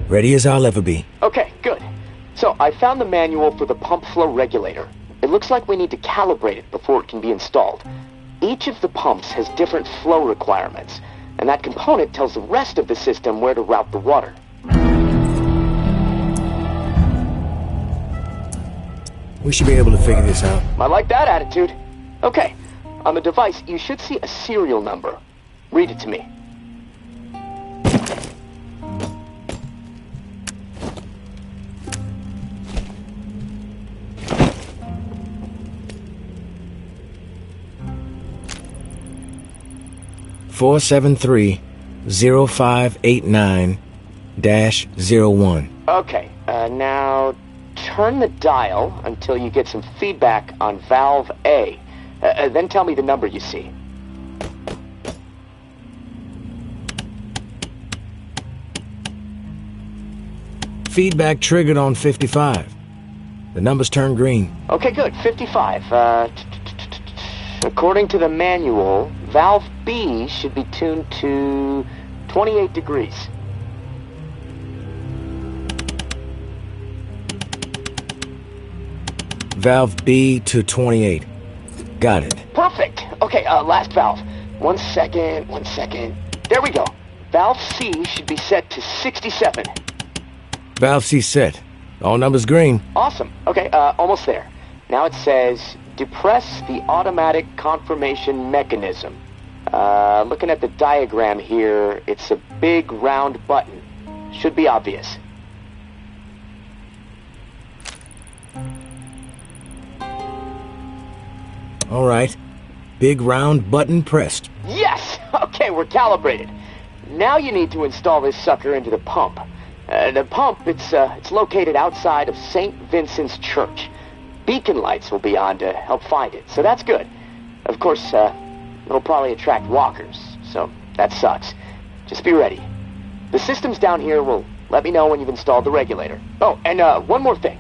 Ready as I'll ever be. Okay, good. So, I found the manual for the pump flow regulator. It looks like we need to calibrate it before it can be installed. Each of the pumps has different flow requirements, and that component tells the rest of the system where to route the water. We should be able to figure this out. I like that attitude. Okay, on the device, you should see a serial number. Read it to me. 473-0589-01. Okay, now turn the dial until you get some feedback on valve A. Then tell me the number you see. Feedback triggered on 55. The numbers turned green. Okay, good. 55. According to the manual, valve B should be tuned to 28 degrees. Valve B to 28. Got it. Perfect. Okay, last valve. One second. There we go. Valve C should be set to 67. Valve C set. All numbers green. Awesome. Okay, almost there. Now it says, depress the automatic confirmation mechanism. Looking at the diagram here, it's a big round button. Should be obvious. All right. Big round button pressed. Yes! Okay, we're calibrated. Now you need to install this sucker into the pump. The pump, it's located outside of St. Vincent's Church. Beacon lights will be on to help find it, so that's good. Of course, it'll probably attract walkers, so that sucks. Just be ready. The systems down here will let me know when you've installed the regulator. Oh, and one more thing.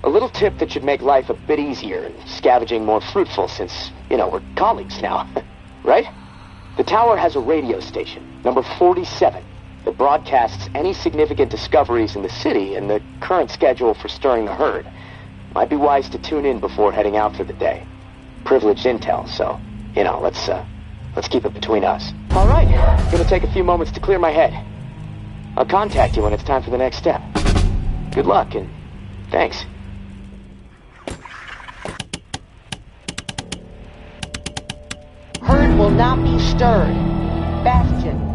A little tip that should make life a bit easier and scavenging more fruitful since, we're colleagues now. Right? The tower has a radio station, number 47, that broadcasts any significant discoveries in the city and the current schedule for stirring the herd. Might be wise to tune in before heading out for the day. Privileged intel, so, let's keep it between us. All right, gonna take a few moments to clear my head. I'll contact you when it's time for the next step. Good luck, and thanks. Herd will not be stirred. Bastion.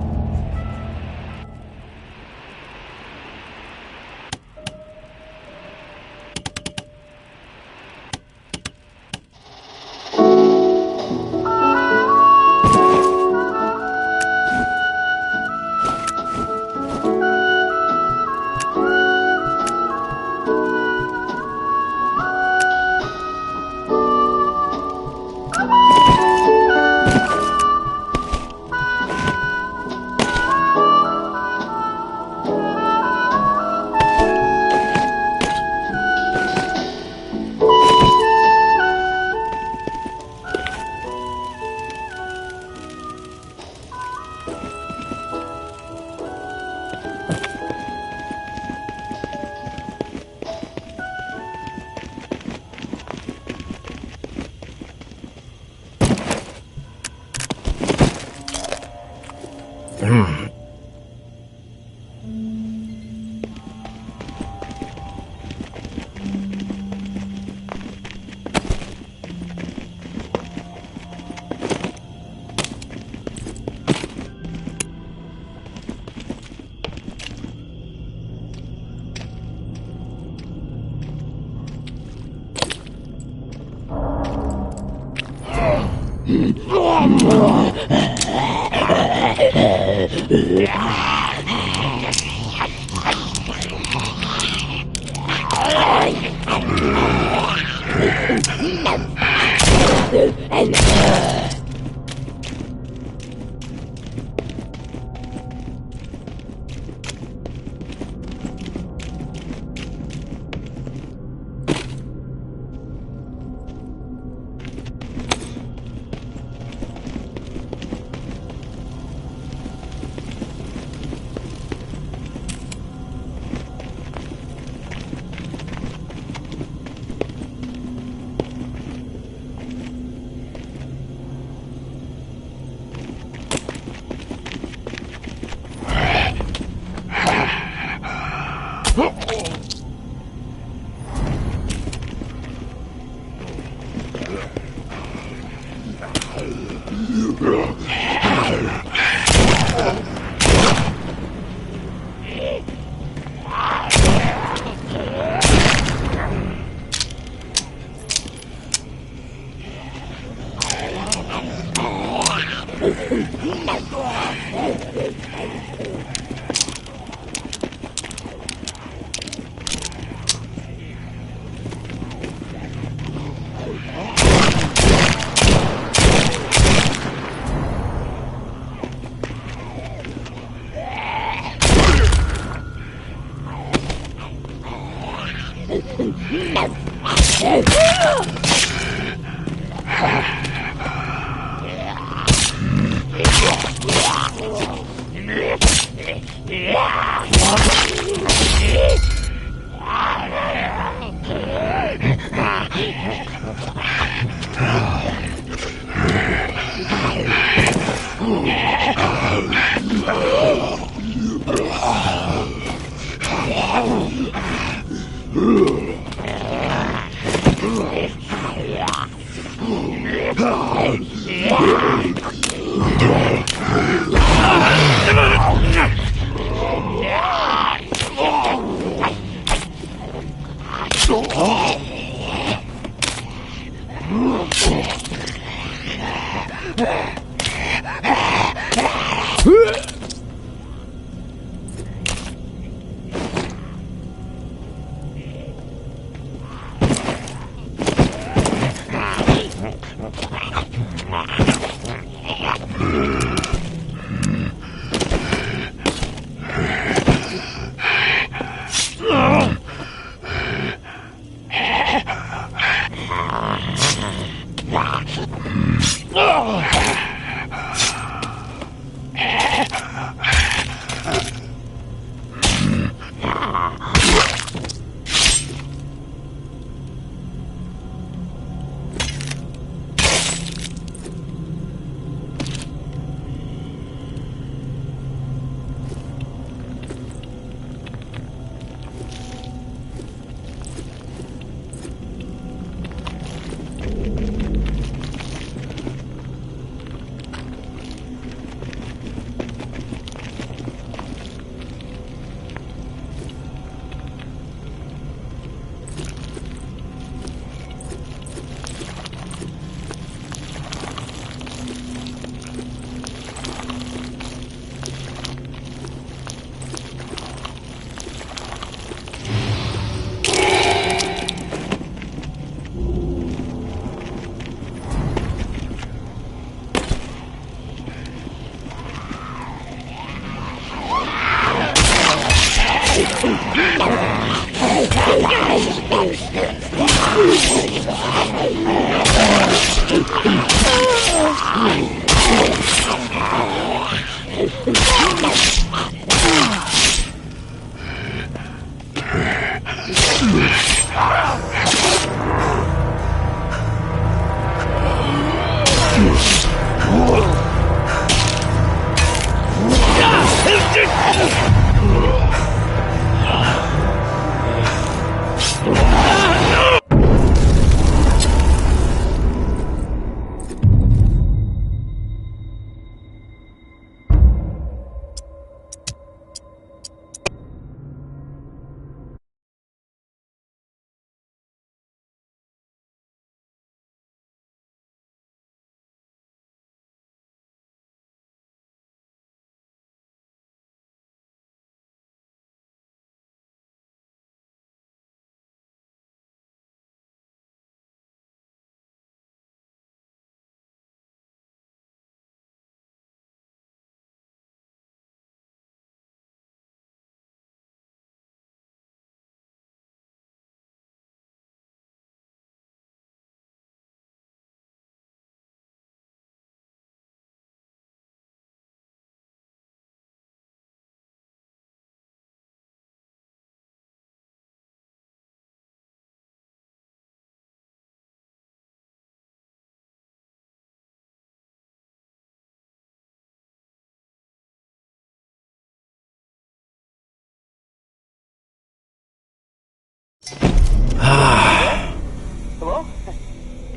Hello?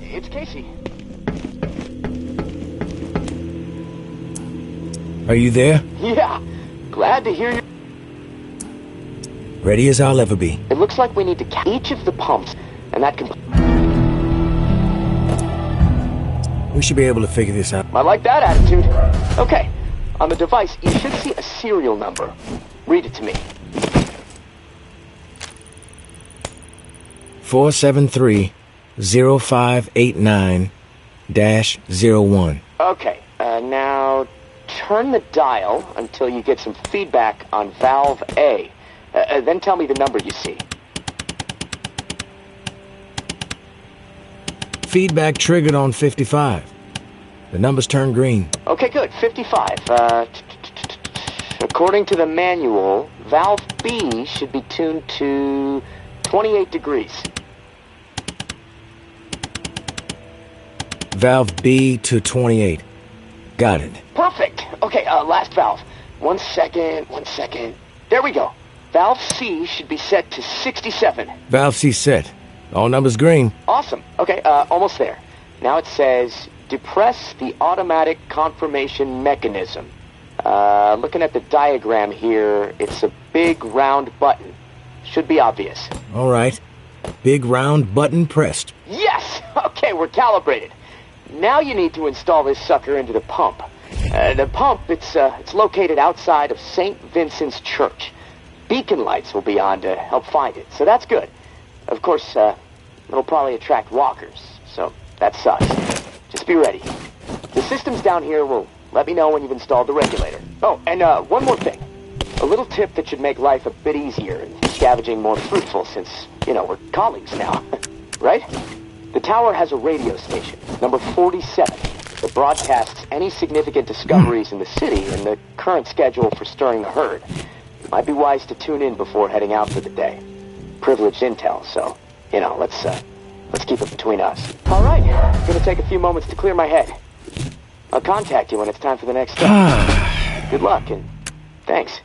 It's Casey. Are you there? Yeah. Glad to hear you. Ready as I'll ever be. It looks like we need to each of the pumps, and that can... We should be able to figure this out. I like that attitude. Okay. On the device, you should see a serial number. Read it to me. 473-0589-01. Okay. Now, turn the dial until you get some feedback on valve A. Then tell me the number you see. feedback triggered on 55. The numbers turned green. Okay, good. 55. According to the manual, valve B should be tuned to 28 degrees. Valve B to 28. Got it. Perfect. Okay, last valve. 1 second, 1 second. There we go. Valve C should be set to 67. Valve C set. All numbers green. Awesome. Okay, almost there. Now it says, depress the automatic confirmation mechanism. Looking at the diagram here, it's a big round button. Should be obvious. All right. Big round button pressed. Yes! Okay, we're calibrated. Now you need to install this sucker into the pump. The pump, it's located outside of St. Vincent's Church. Beacon lights will be on to help find it, so that's good. Of course, it'll probably attract walkers, so that sucks. Just be ready. The systems down here will let me know when you've installed the regulator. Oh, and one more thing. A little tip that should make life a bit easier and scavenging more fruitful since, we're colleagues now. Right? The tower has a radio station, number 47, that broadcasts any significant discoveries in the city and the current schedule for stirring the herd. Might be wise to tune in before heading out for the day. Privileged intel, so, let's keep it between us. All right, it's gonna take a few moments to clear my head. I'll contact you when it's time for the next step. Good luck, and thanks.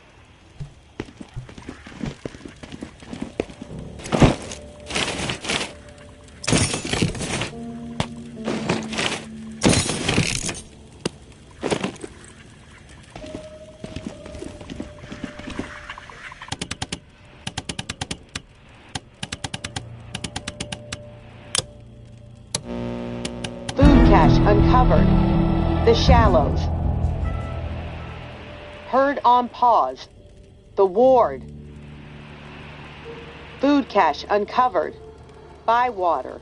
Uncovered. The Shallows. Herd on pause. The Ward. Food cache uncovered. Bywater.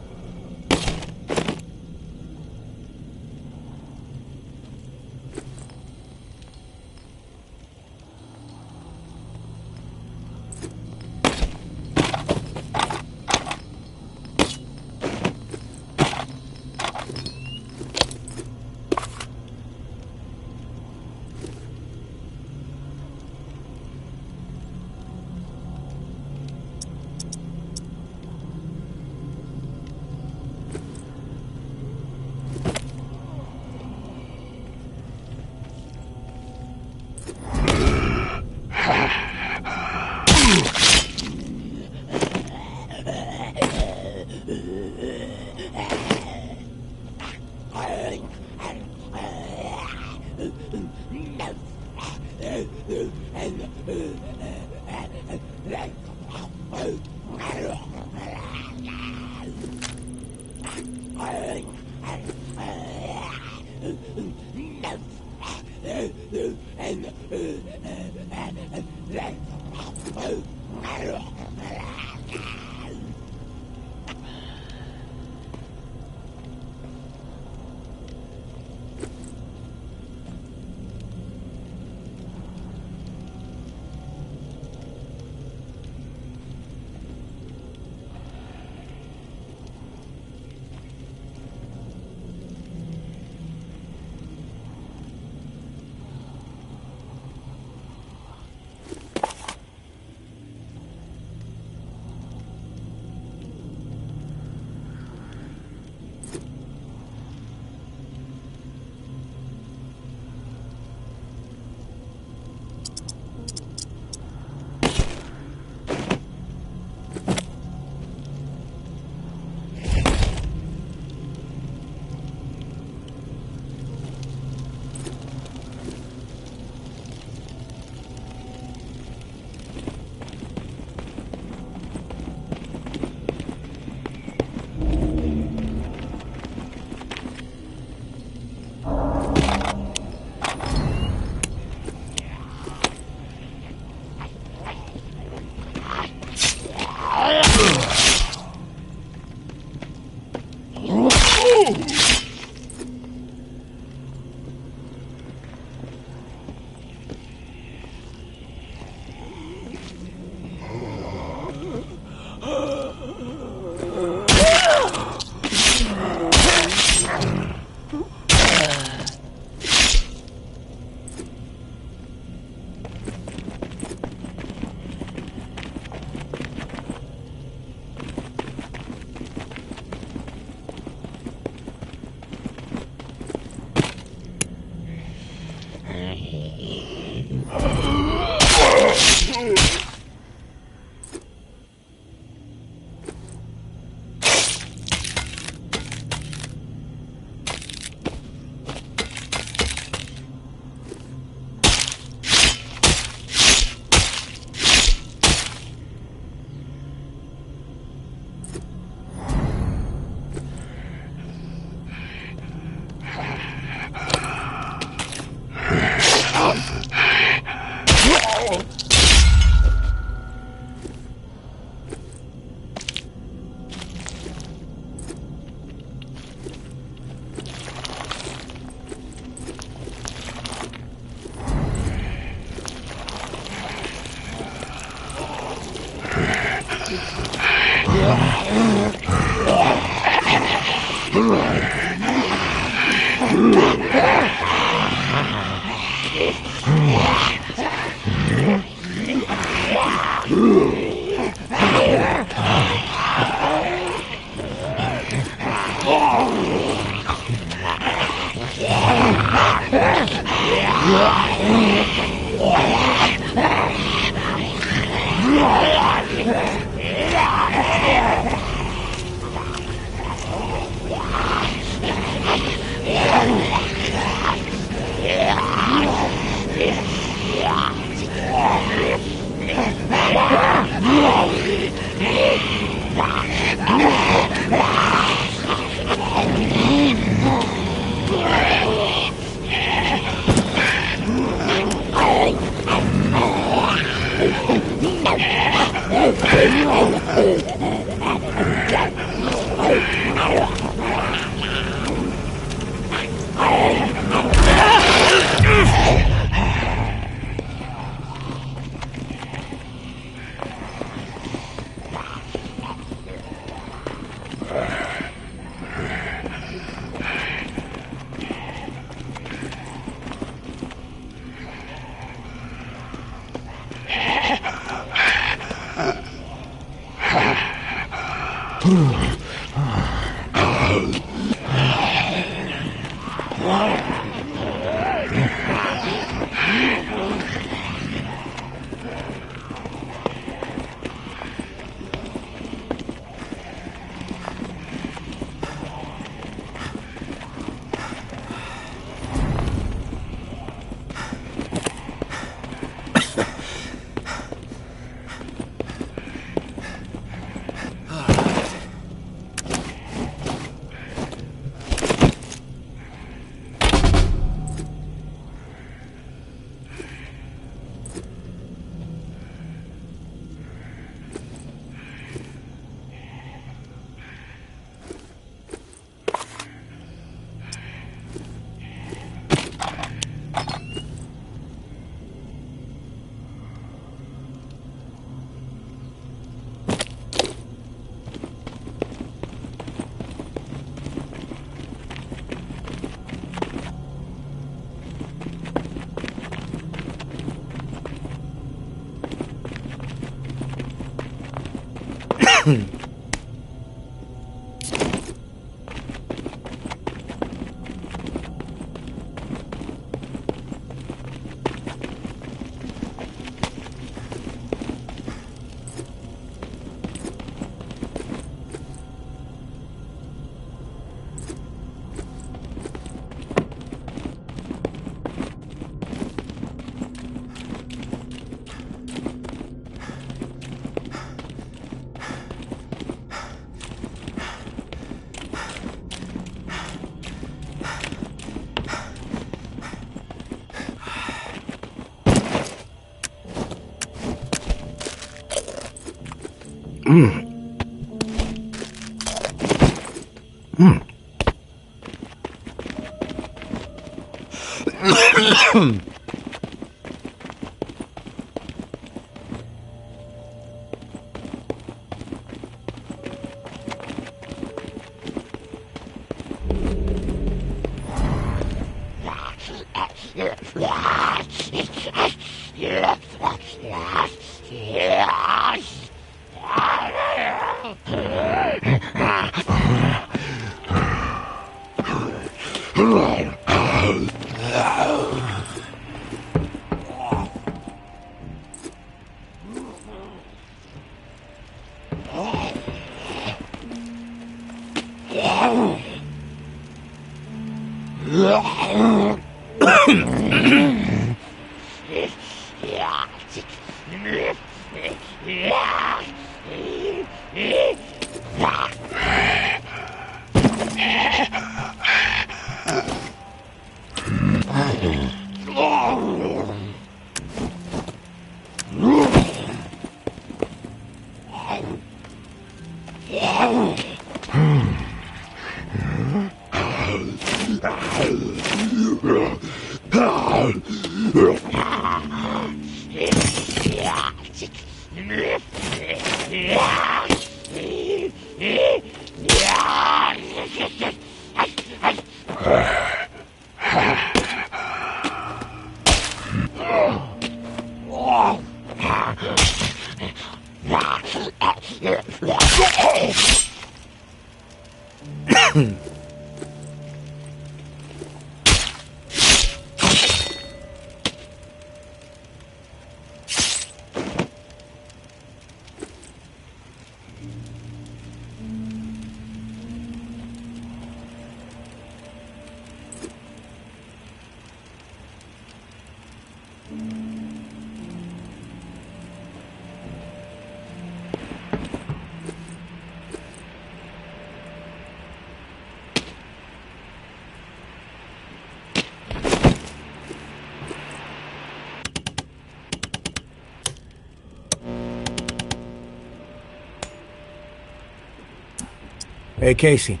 Hey, Casey.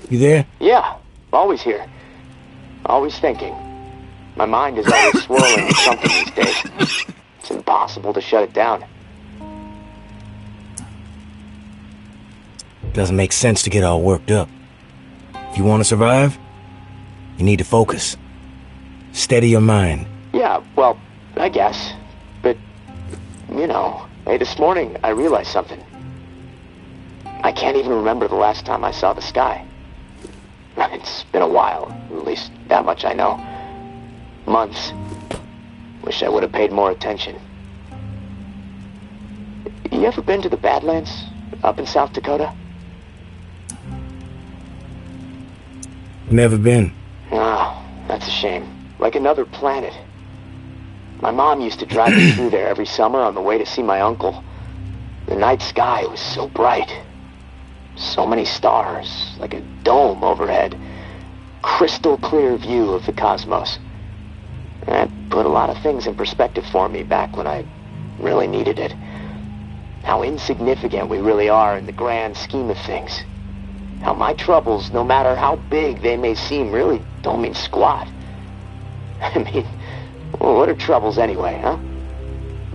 You there? Yeah, always here. Always thinking. My mind is always swirling with something these days. It's impossible to shut it down. Doesn't make sense to get all worked up. If you want to survive, you need to focus. Steady your mind. Yeah, well, I guess. But, you know, hey, this morning I realized something. I can't even remember the last time I saw the sky. It's been a while, at least that much I know. Months. Wish I would have paid more attention. You ever been to the Badlands, up in South Dakota? Never been. Oh, that's a shame. Like another planet. My mom used to drive me through there every summer on the way to see my uncle. The night sky was so bright. So many stars, like a dome overhead. Crystal clear view of the cosmos. That put a lot of things in perspective for me back when I really needed it. How insignificant we really are in the grand scheme of things. How my troubles, no matter how big they may seem, really don't mean squat. I mean, well, what are troubles anyway, huh?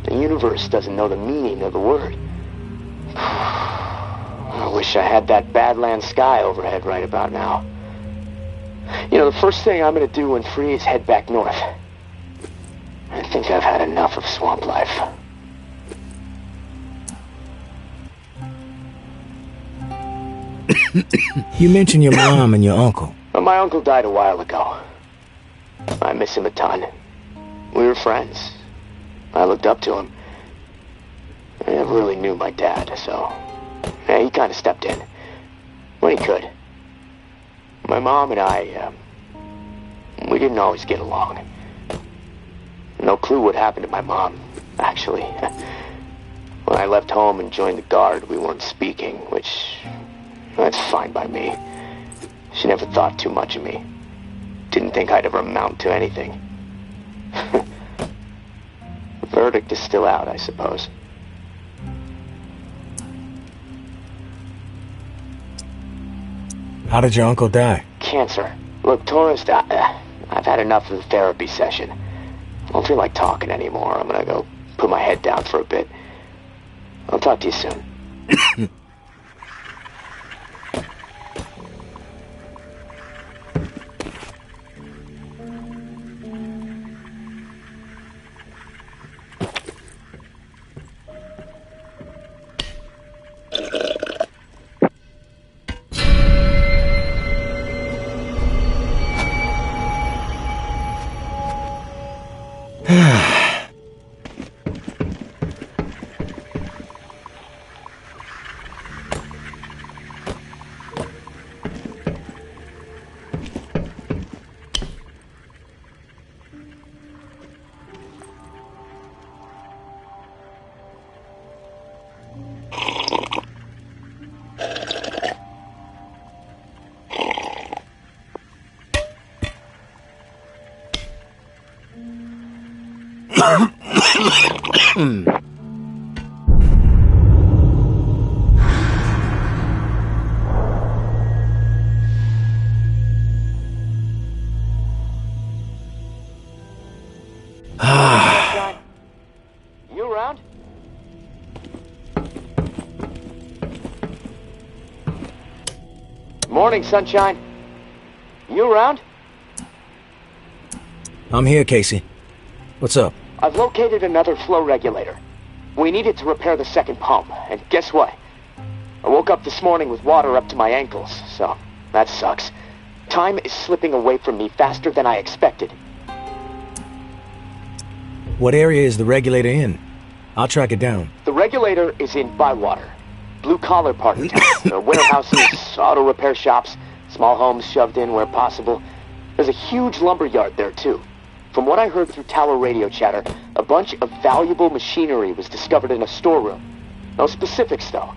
The universe doesn't know the meaning of the word. I wish I had that Badlands sky overhead right about now. You know, the first thing I'm gonna do when free is head back north. I think I've had enough of swamp life. You mentioned your mom and your uncle. But my uncle died a while ago. I miss him a ton. We were friends. I looked up to him. I never really knew my dad, so... yeah, he kind of stepped in. When he could. My mom and I, we didn't always get along. No clue what happened to my mom, actually. When I left home and joined the Guard, we weren't speaking, which... that's fine by me. She never thought too much of me. Didn't think I'd ever amount to anything. The verdict is still out, I suppose. How did your uncle die? Cancer. Look, Tourist, I've had enough of the therapy session. I don't feel like talking anymore. I'm gonna go put my head down for a bit. I'll talk to you soon. You around? Morning, Sunshine. You around? I'm here, Casey. What's up? I've located another flow regulator. We need it to repair the second pump, and guess what? I woke up this morning with water up to my ankles, so that sucks. Time is slipping away from me faster than I expected. What area is the regulator in? I'll track it down. The regulator is in Bywater. Blue-collar part of town. Warehouses, auto repair shops, small homes shoved in where possible. There's a huge lumber yard there, too. From what I heard through tower radio chatter, a bunch of valuable machinery was discovered in a storeroom. No specifics, though.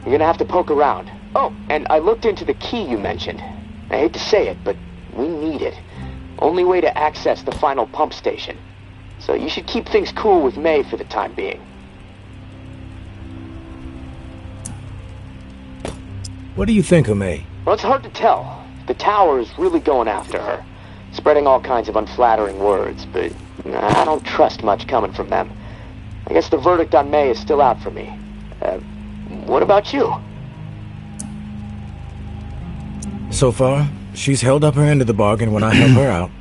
You're gonna have to poke around. Oh, and I looked into the key you mentioned. I hate to say it, but we need it. Only way to access the final pump station. So you should keep things cool with May for the time being. What do you think of May? Well, it's hard to tell. The tower is really going after her. Spreading all kinds of unflattering words, but I don't trust much coming from them. I guess the verdict on May is still out for me. What about you? So far, she's held up her end of the bargain when I help her out.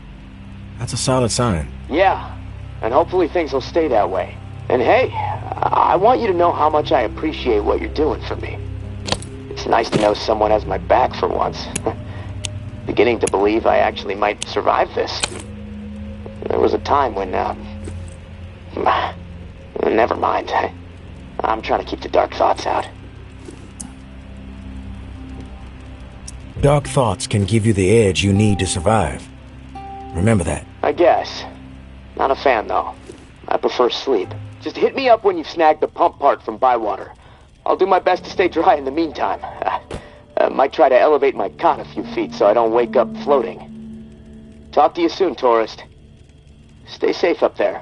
That's a solid sign. Yeah, and hopefully things will stay that way. And hey, I want you to know how much I appreciate what you're doing for me. It's nice to know someone has my back for once. Beginning to believe I actually might survive this. There was a time when, never mind. I'm trying to keep the dark thoughts out. Dark thoughts can give you the edge you need to survive. Remember that. I guess. Not a fan, though. I prefer sleep. Just hit me up when you've snagged the pump part from Bywater. I'll do my best to stay dry in the meantime. Might try to elevate my cot a few feet so I don't wake up floating. Talk to you soon, tourist. Stay safe up there.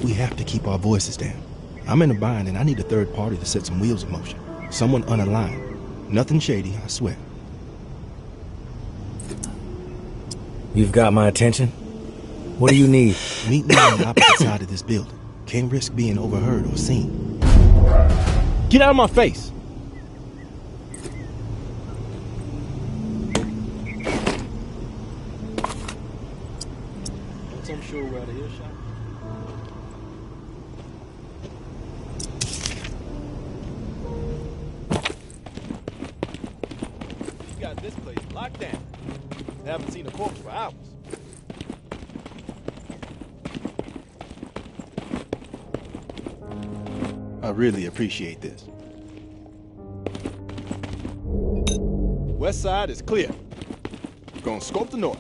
We have to keep our voices down. I'm in a bind and I need a third party to set some wheels in motion. Someone unaligned. Nothing shady, I swear. You've got my attention? What do you need? Meet me on the opposite side of this building. Can't risk being overheard or seen. Get out of my face! I'm sure we're out of earshot. You got this place locked down. Haven't seen a corpse for hours. I really appreciate this. West side is clear. Gonna scope the north.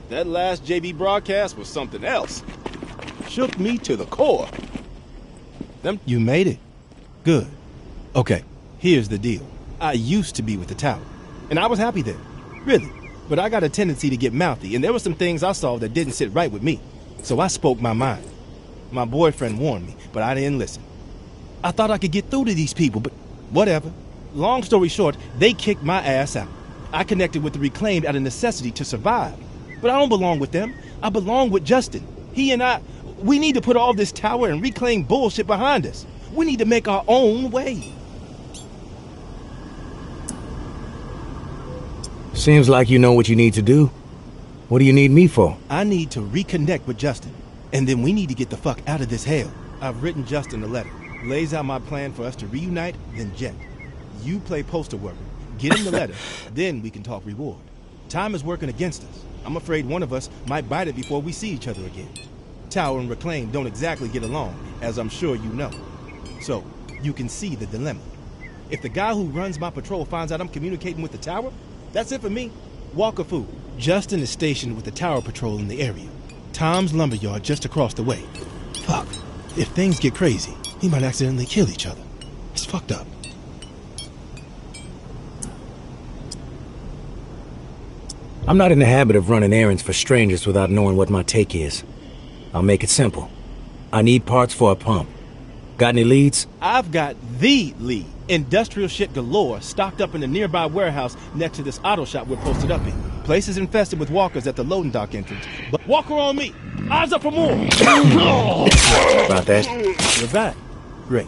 That last JV broadcast was something else. Shook me to the core. You made it? Good. Okay, here's the deal. I used to be with the tower, and I was happy there. Really. But I got a tendency to get mouthy, and there were some things I saw that didn't sit right with me. So I spoke my mind. My boyfriend warned me, but I didn't listen. I thought I could get through to these people, but whatever. Long story short, they kicked my ass out. I connected with the Reclaimed out of necessity to survive. But I don't belong with them. I belong with Justin. He and I, we need to put all this tower and Reclaim bullshit behind us. We need to make our own way. Seems like you know what you need to do. What do you need me for? I need to reconnect with Justin, and then we need to get the fuck out of this hell. I've written Justin a letter. Lays out my plan for us to reunite, then jet. You play postal worker. Get him the letter, then we can talk reward. Time is working against us. I'm afraid one of us might bite it before we see each other again. Tower and Reclaim don't exactly get along, as I'm sure you know. So, you can see the dilemma. If the guy who runs my patrol finds out I'm communicating with the Tower, that's it for me. Walker fool. Justin is stationed with the Tower Patrol in the area. Tom's lumberyard just across the way. Fuck. If things get crazy, he might accidentally kill each other. It's fucked up. I'm not in the habit of running errands for strangers without knowing what my take is. I'll make it simple. I need parts for a pump. Got any leads? I've got the lead. Industrial shit galore stocked up in the nearby warehouse next to this auto shop we're posted up in. Place is infested with walkers at the loading dock entrance. But Walker on me! Eyes up for more! About that? You're back. Great.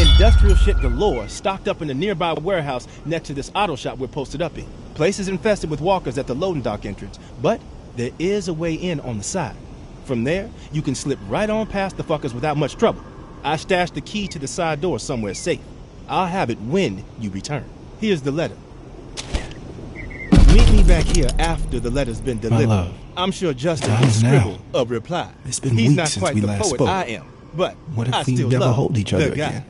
Industrial shit galore stocked up in the nearby warehouse next to this auto shop we're posted up in. Place is infested with walkers at the loading dock entrance, but there is a way in on the side. From there, you can slip right on past the fuckers without much trouble. I stashed the key to the side door somewhere safe. I'll have it when you return. Here's the letter. Meet me back here after the letter's been delivered. My love. I'm sure Justin can scribble a reply. It's been He's weeks not since quite we the last poet spoke. I am, but What if I we still never love hold each other the guy. again?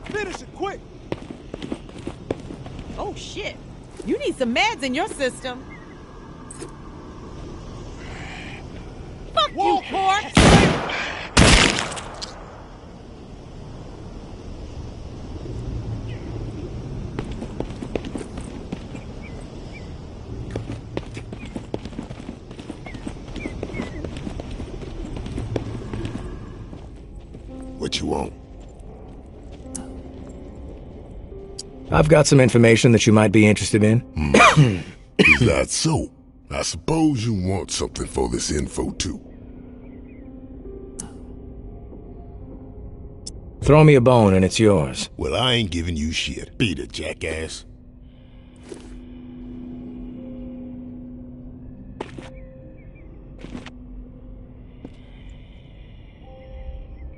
Finish it quick! Oh, shit. You need some meds in your system. Fuck you, corpse! What you want? I've got some information that you might be interested in. Is that so? I suppose you want something for this info, too. Throw me a bone and it's yours. Well, I ain't giving you shit. Beat it, jackass.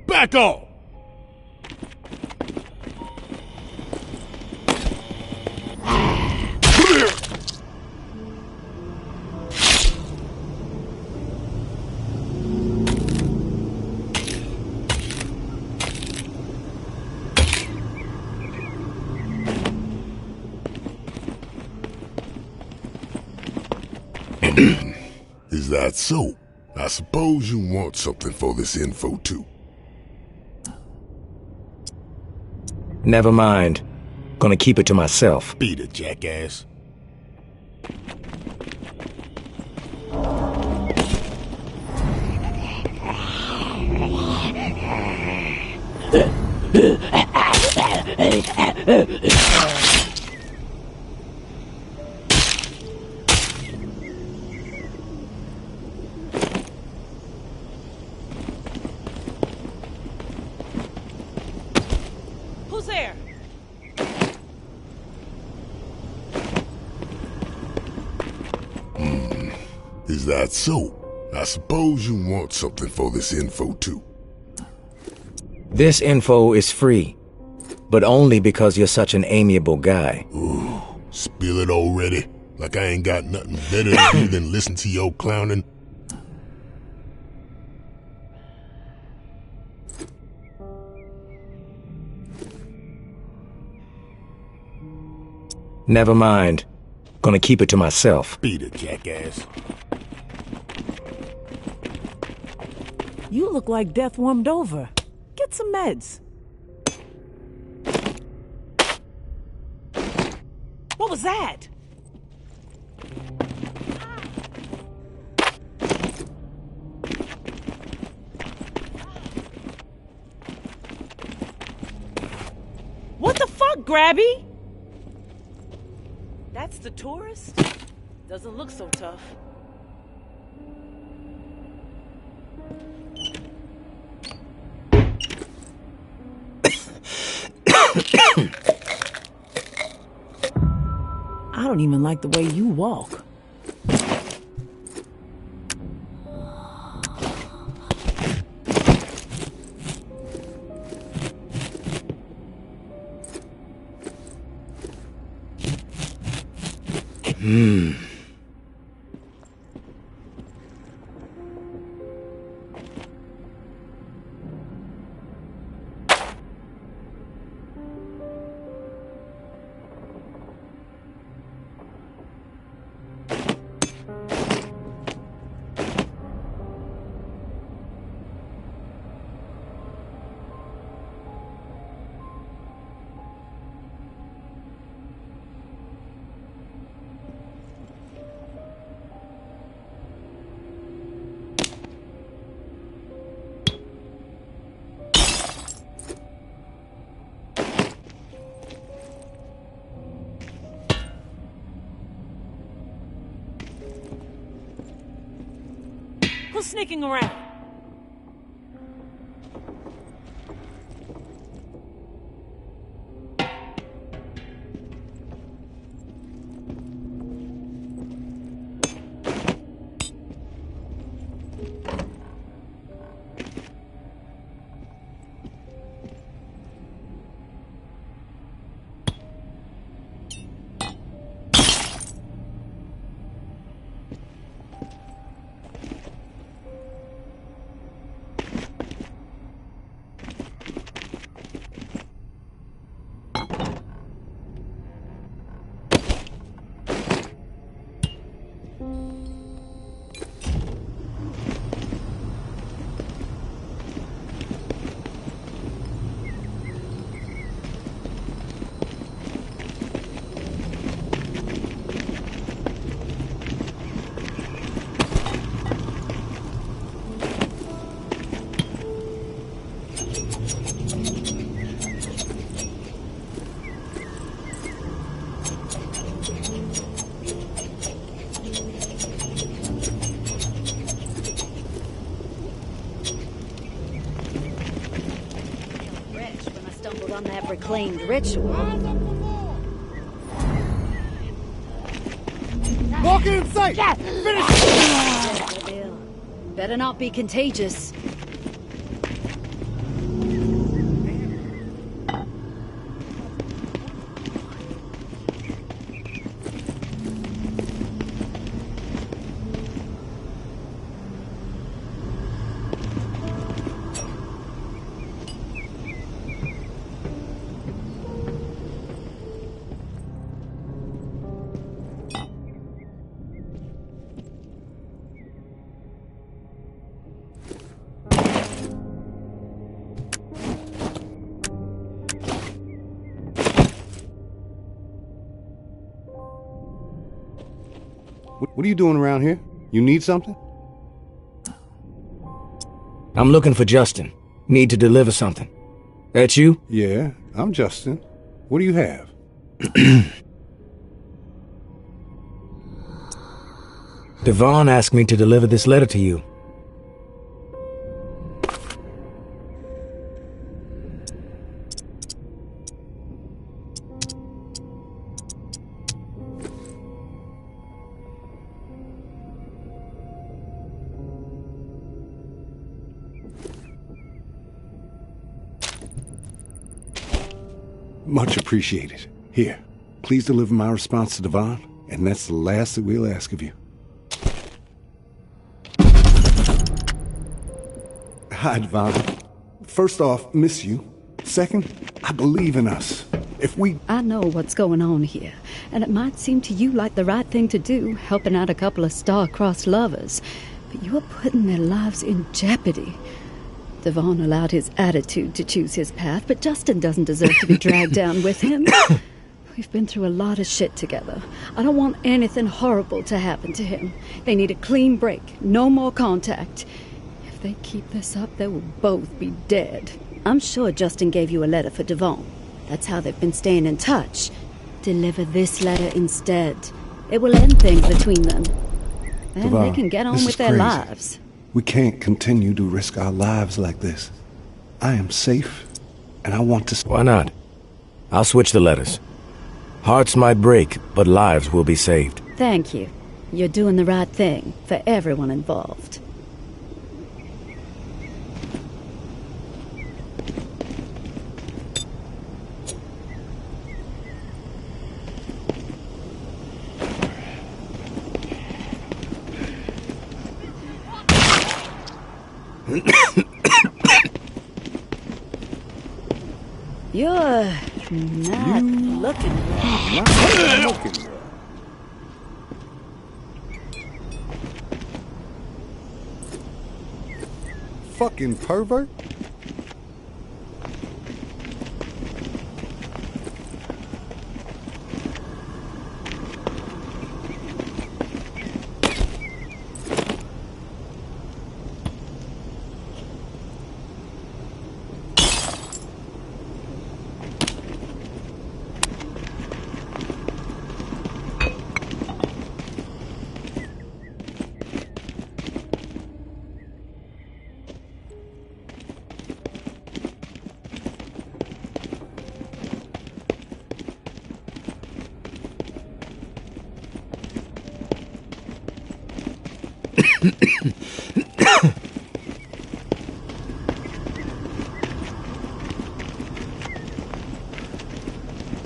Back off! Is that so? I suppose you want something for this info, too. Never mind. Gonna keep it to myself. Beat it, jackass. Who's there? Is that so? I suppose you want something for this info, too. This info is free, but only because you're such an amiable guy. Ooh, spill it already? Like I ain't got nothing better to do than listen to your clowning? Never mind. Gonna keep it to myself. Beat it, jackass. You look like death warmed over. Get some meds. What was that? Grabby? That's the tourist? Doesn't look so tough. I don't even like the way you walk. Who's sneaking around? On that reclaimed ritual. Walk in sight! Finish! Better not be contagious. What are you doing around here? You need something? I'm looking for Justin. Need to deliver something. That you? Yeah, I'm Justin. What do you have? Devon asked me to deliver this letter to you. Much appreciated. Here, please deliver my response to Devon, and that's the last that we'll ask of you. Hi, Devon. First off, miss you. Second, I believe in us. If we... I know what's going on here, and it might seem to you like the right thing to do, helping out a couple of star-crossed lovers, but you're putting their lives in jeopardy. Devon allowed his attitude to choose his path, but Justin doesn't deserve to be dragged down with him. We've been through a lot of shit together. I don't want anything horrible to happen to him. They need a clean break, no more contact. If they keep this up, they will both be dead. I'm sure Justin gave you a letter for Devon. That's how they've been staying in touch. Deliver this letter instead. It will end things between them. Then they can get on with their lives. We can't continue to risk our lives like this. I am safe, and I want to... Why not? I'll switch the letters. Hearts might break, but lives will be saved. Thank you. You're doing the right thing for everyone involved. You're not looking right. Not looking right. Fucking pervert.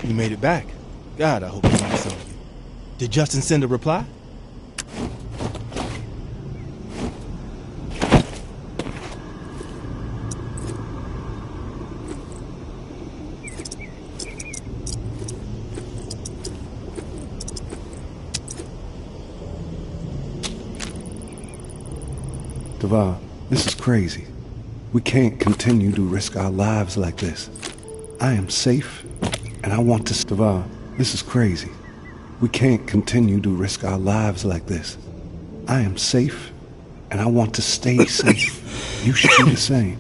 You made it back. God, I hope you like something. Did Justin send a reply? Devon, this is crazy. We can't continue to risk our lives like this. I am safe, and I want to... Devon, this is crazy. We can't continue to risk our lives like this. I am safe, and I want to stay safe. You should do the same.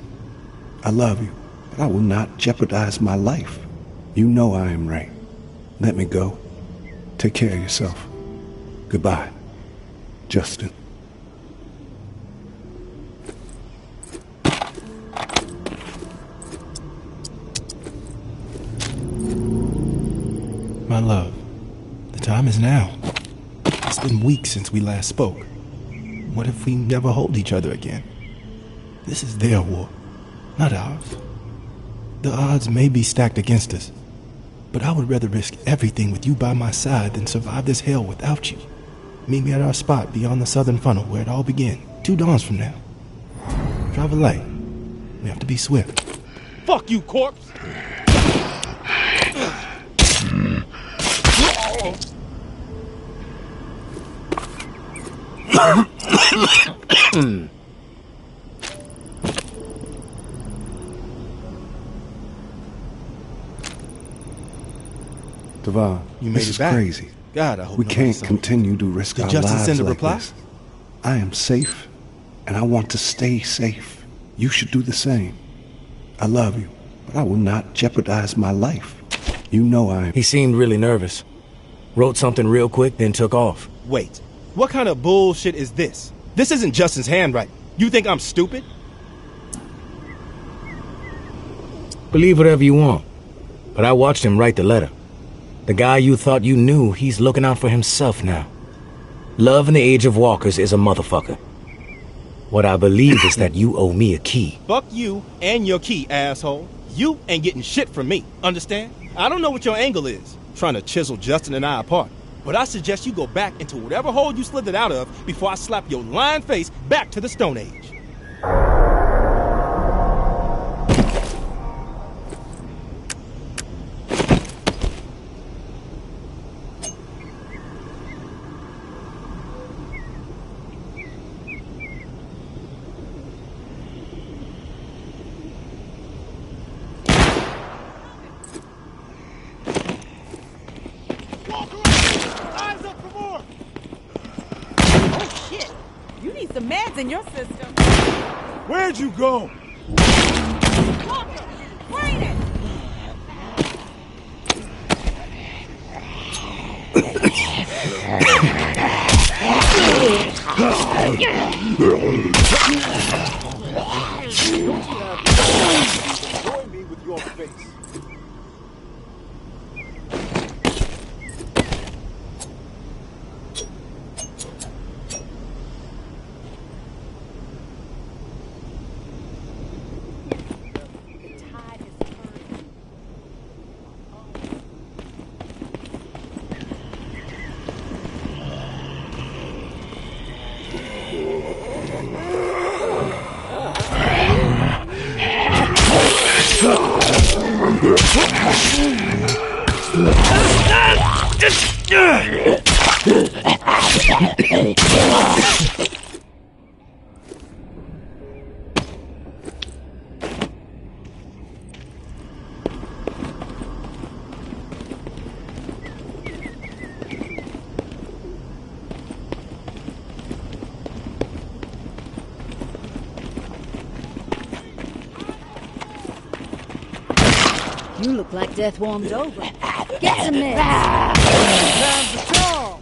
I love you, but I will not jeopardize my life. You know I am right. Let me go. Take care of yourself. Goodbye, Justin. My love, the time is now. It's been weeks since we last spoke. What if we never hold each other again? This is their war, not ours. The odds may be stacked against us, but I would rather risk everything with you by my side than survive this hell without you. Meet me at our spot beyond the southern funnel where it all began, 2 dawns from now. Drive a light. We have to be swift. Fuck you, corpse! Devon, you made this it is back. Crazy. God, I hope we can't continue to risk Did our Justin lives send a like reply? this. I am safe, and I want to stay safe. You should do the same. I love you, but I will not jeopardize my life. You know I am. He seemed really nervous. Wrote something real quick, then took off. Wait, what kind of bullshit is this? This isn't Justin's handwriting. You think I'm stupid? Believe whatever you want, but I watched him write the letter. The guy you thought you knew, he's looking out for himself now. Love in the age of walkers is a motherfucker. What I believe is that you owe me a key. Fuck you and your key, asshole. You ain't getting shit from me, understand? I don't know what your angle is, trying to chisel Justin and I apart. But I suggest you go back into whatever hole you slithered out of before I slap your lying face back to the Stone Age. Some meds in your system. Where'd you go? Walker, brain it! me with your face. You look like death warmed over. Get some meds. Patrol.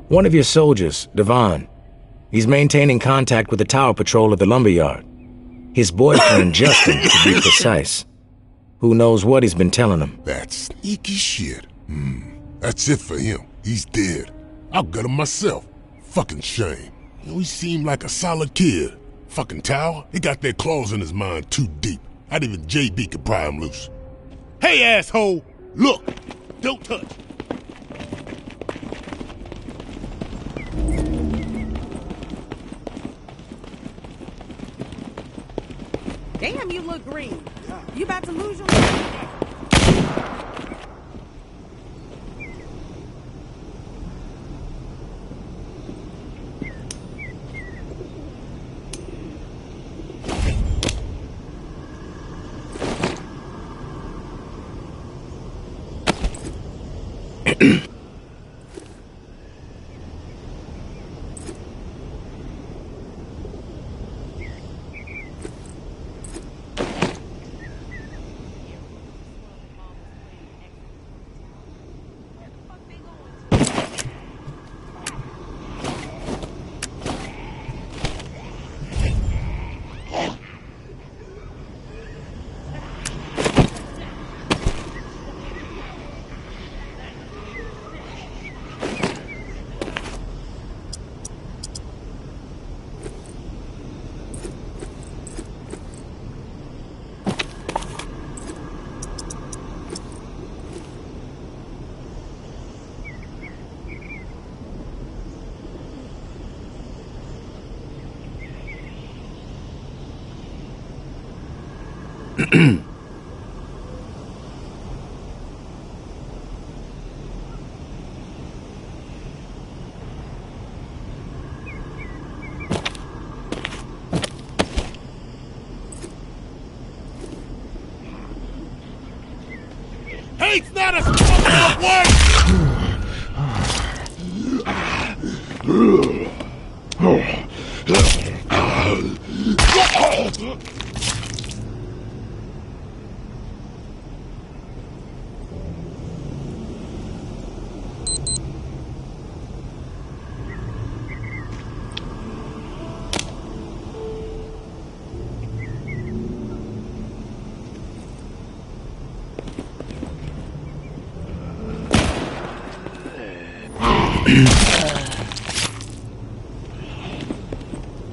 One of your soldiers, Devon. He's maintaining contact with the tower patrol at the lumberyard. His boyfriend, Justin, to be precise. Who knows what he's been telling him. That sneaky shit. That's it for him. He's dead. I'll gut him myself. Fucking shame. You know, he seemed like a solid kid. Fucking tower, he got their claws in his mind too deep. Not even JB could pry him loose. Hey, asshole! Look! Don't touch! Damn, you look green. You about to lose your... Hate's not a fucking word!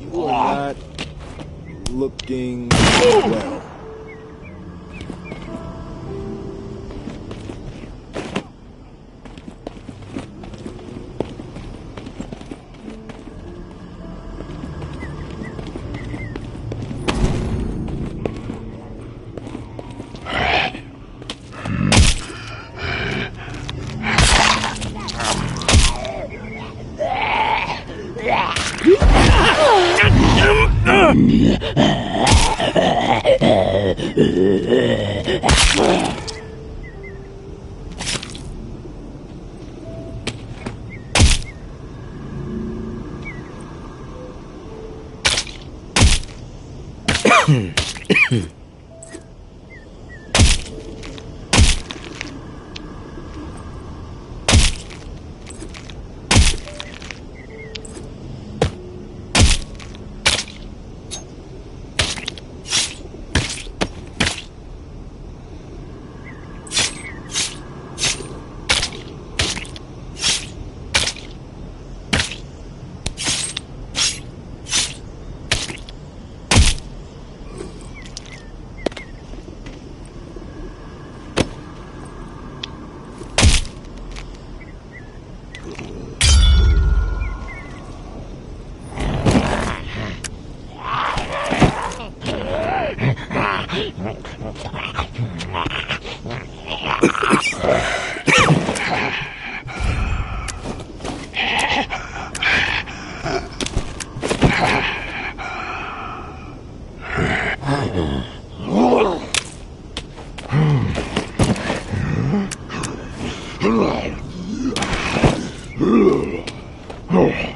You are not looking well. Oh.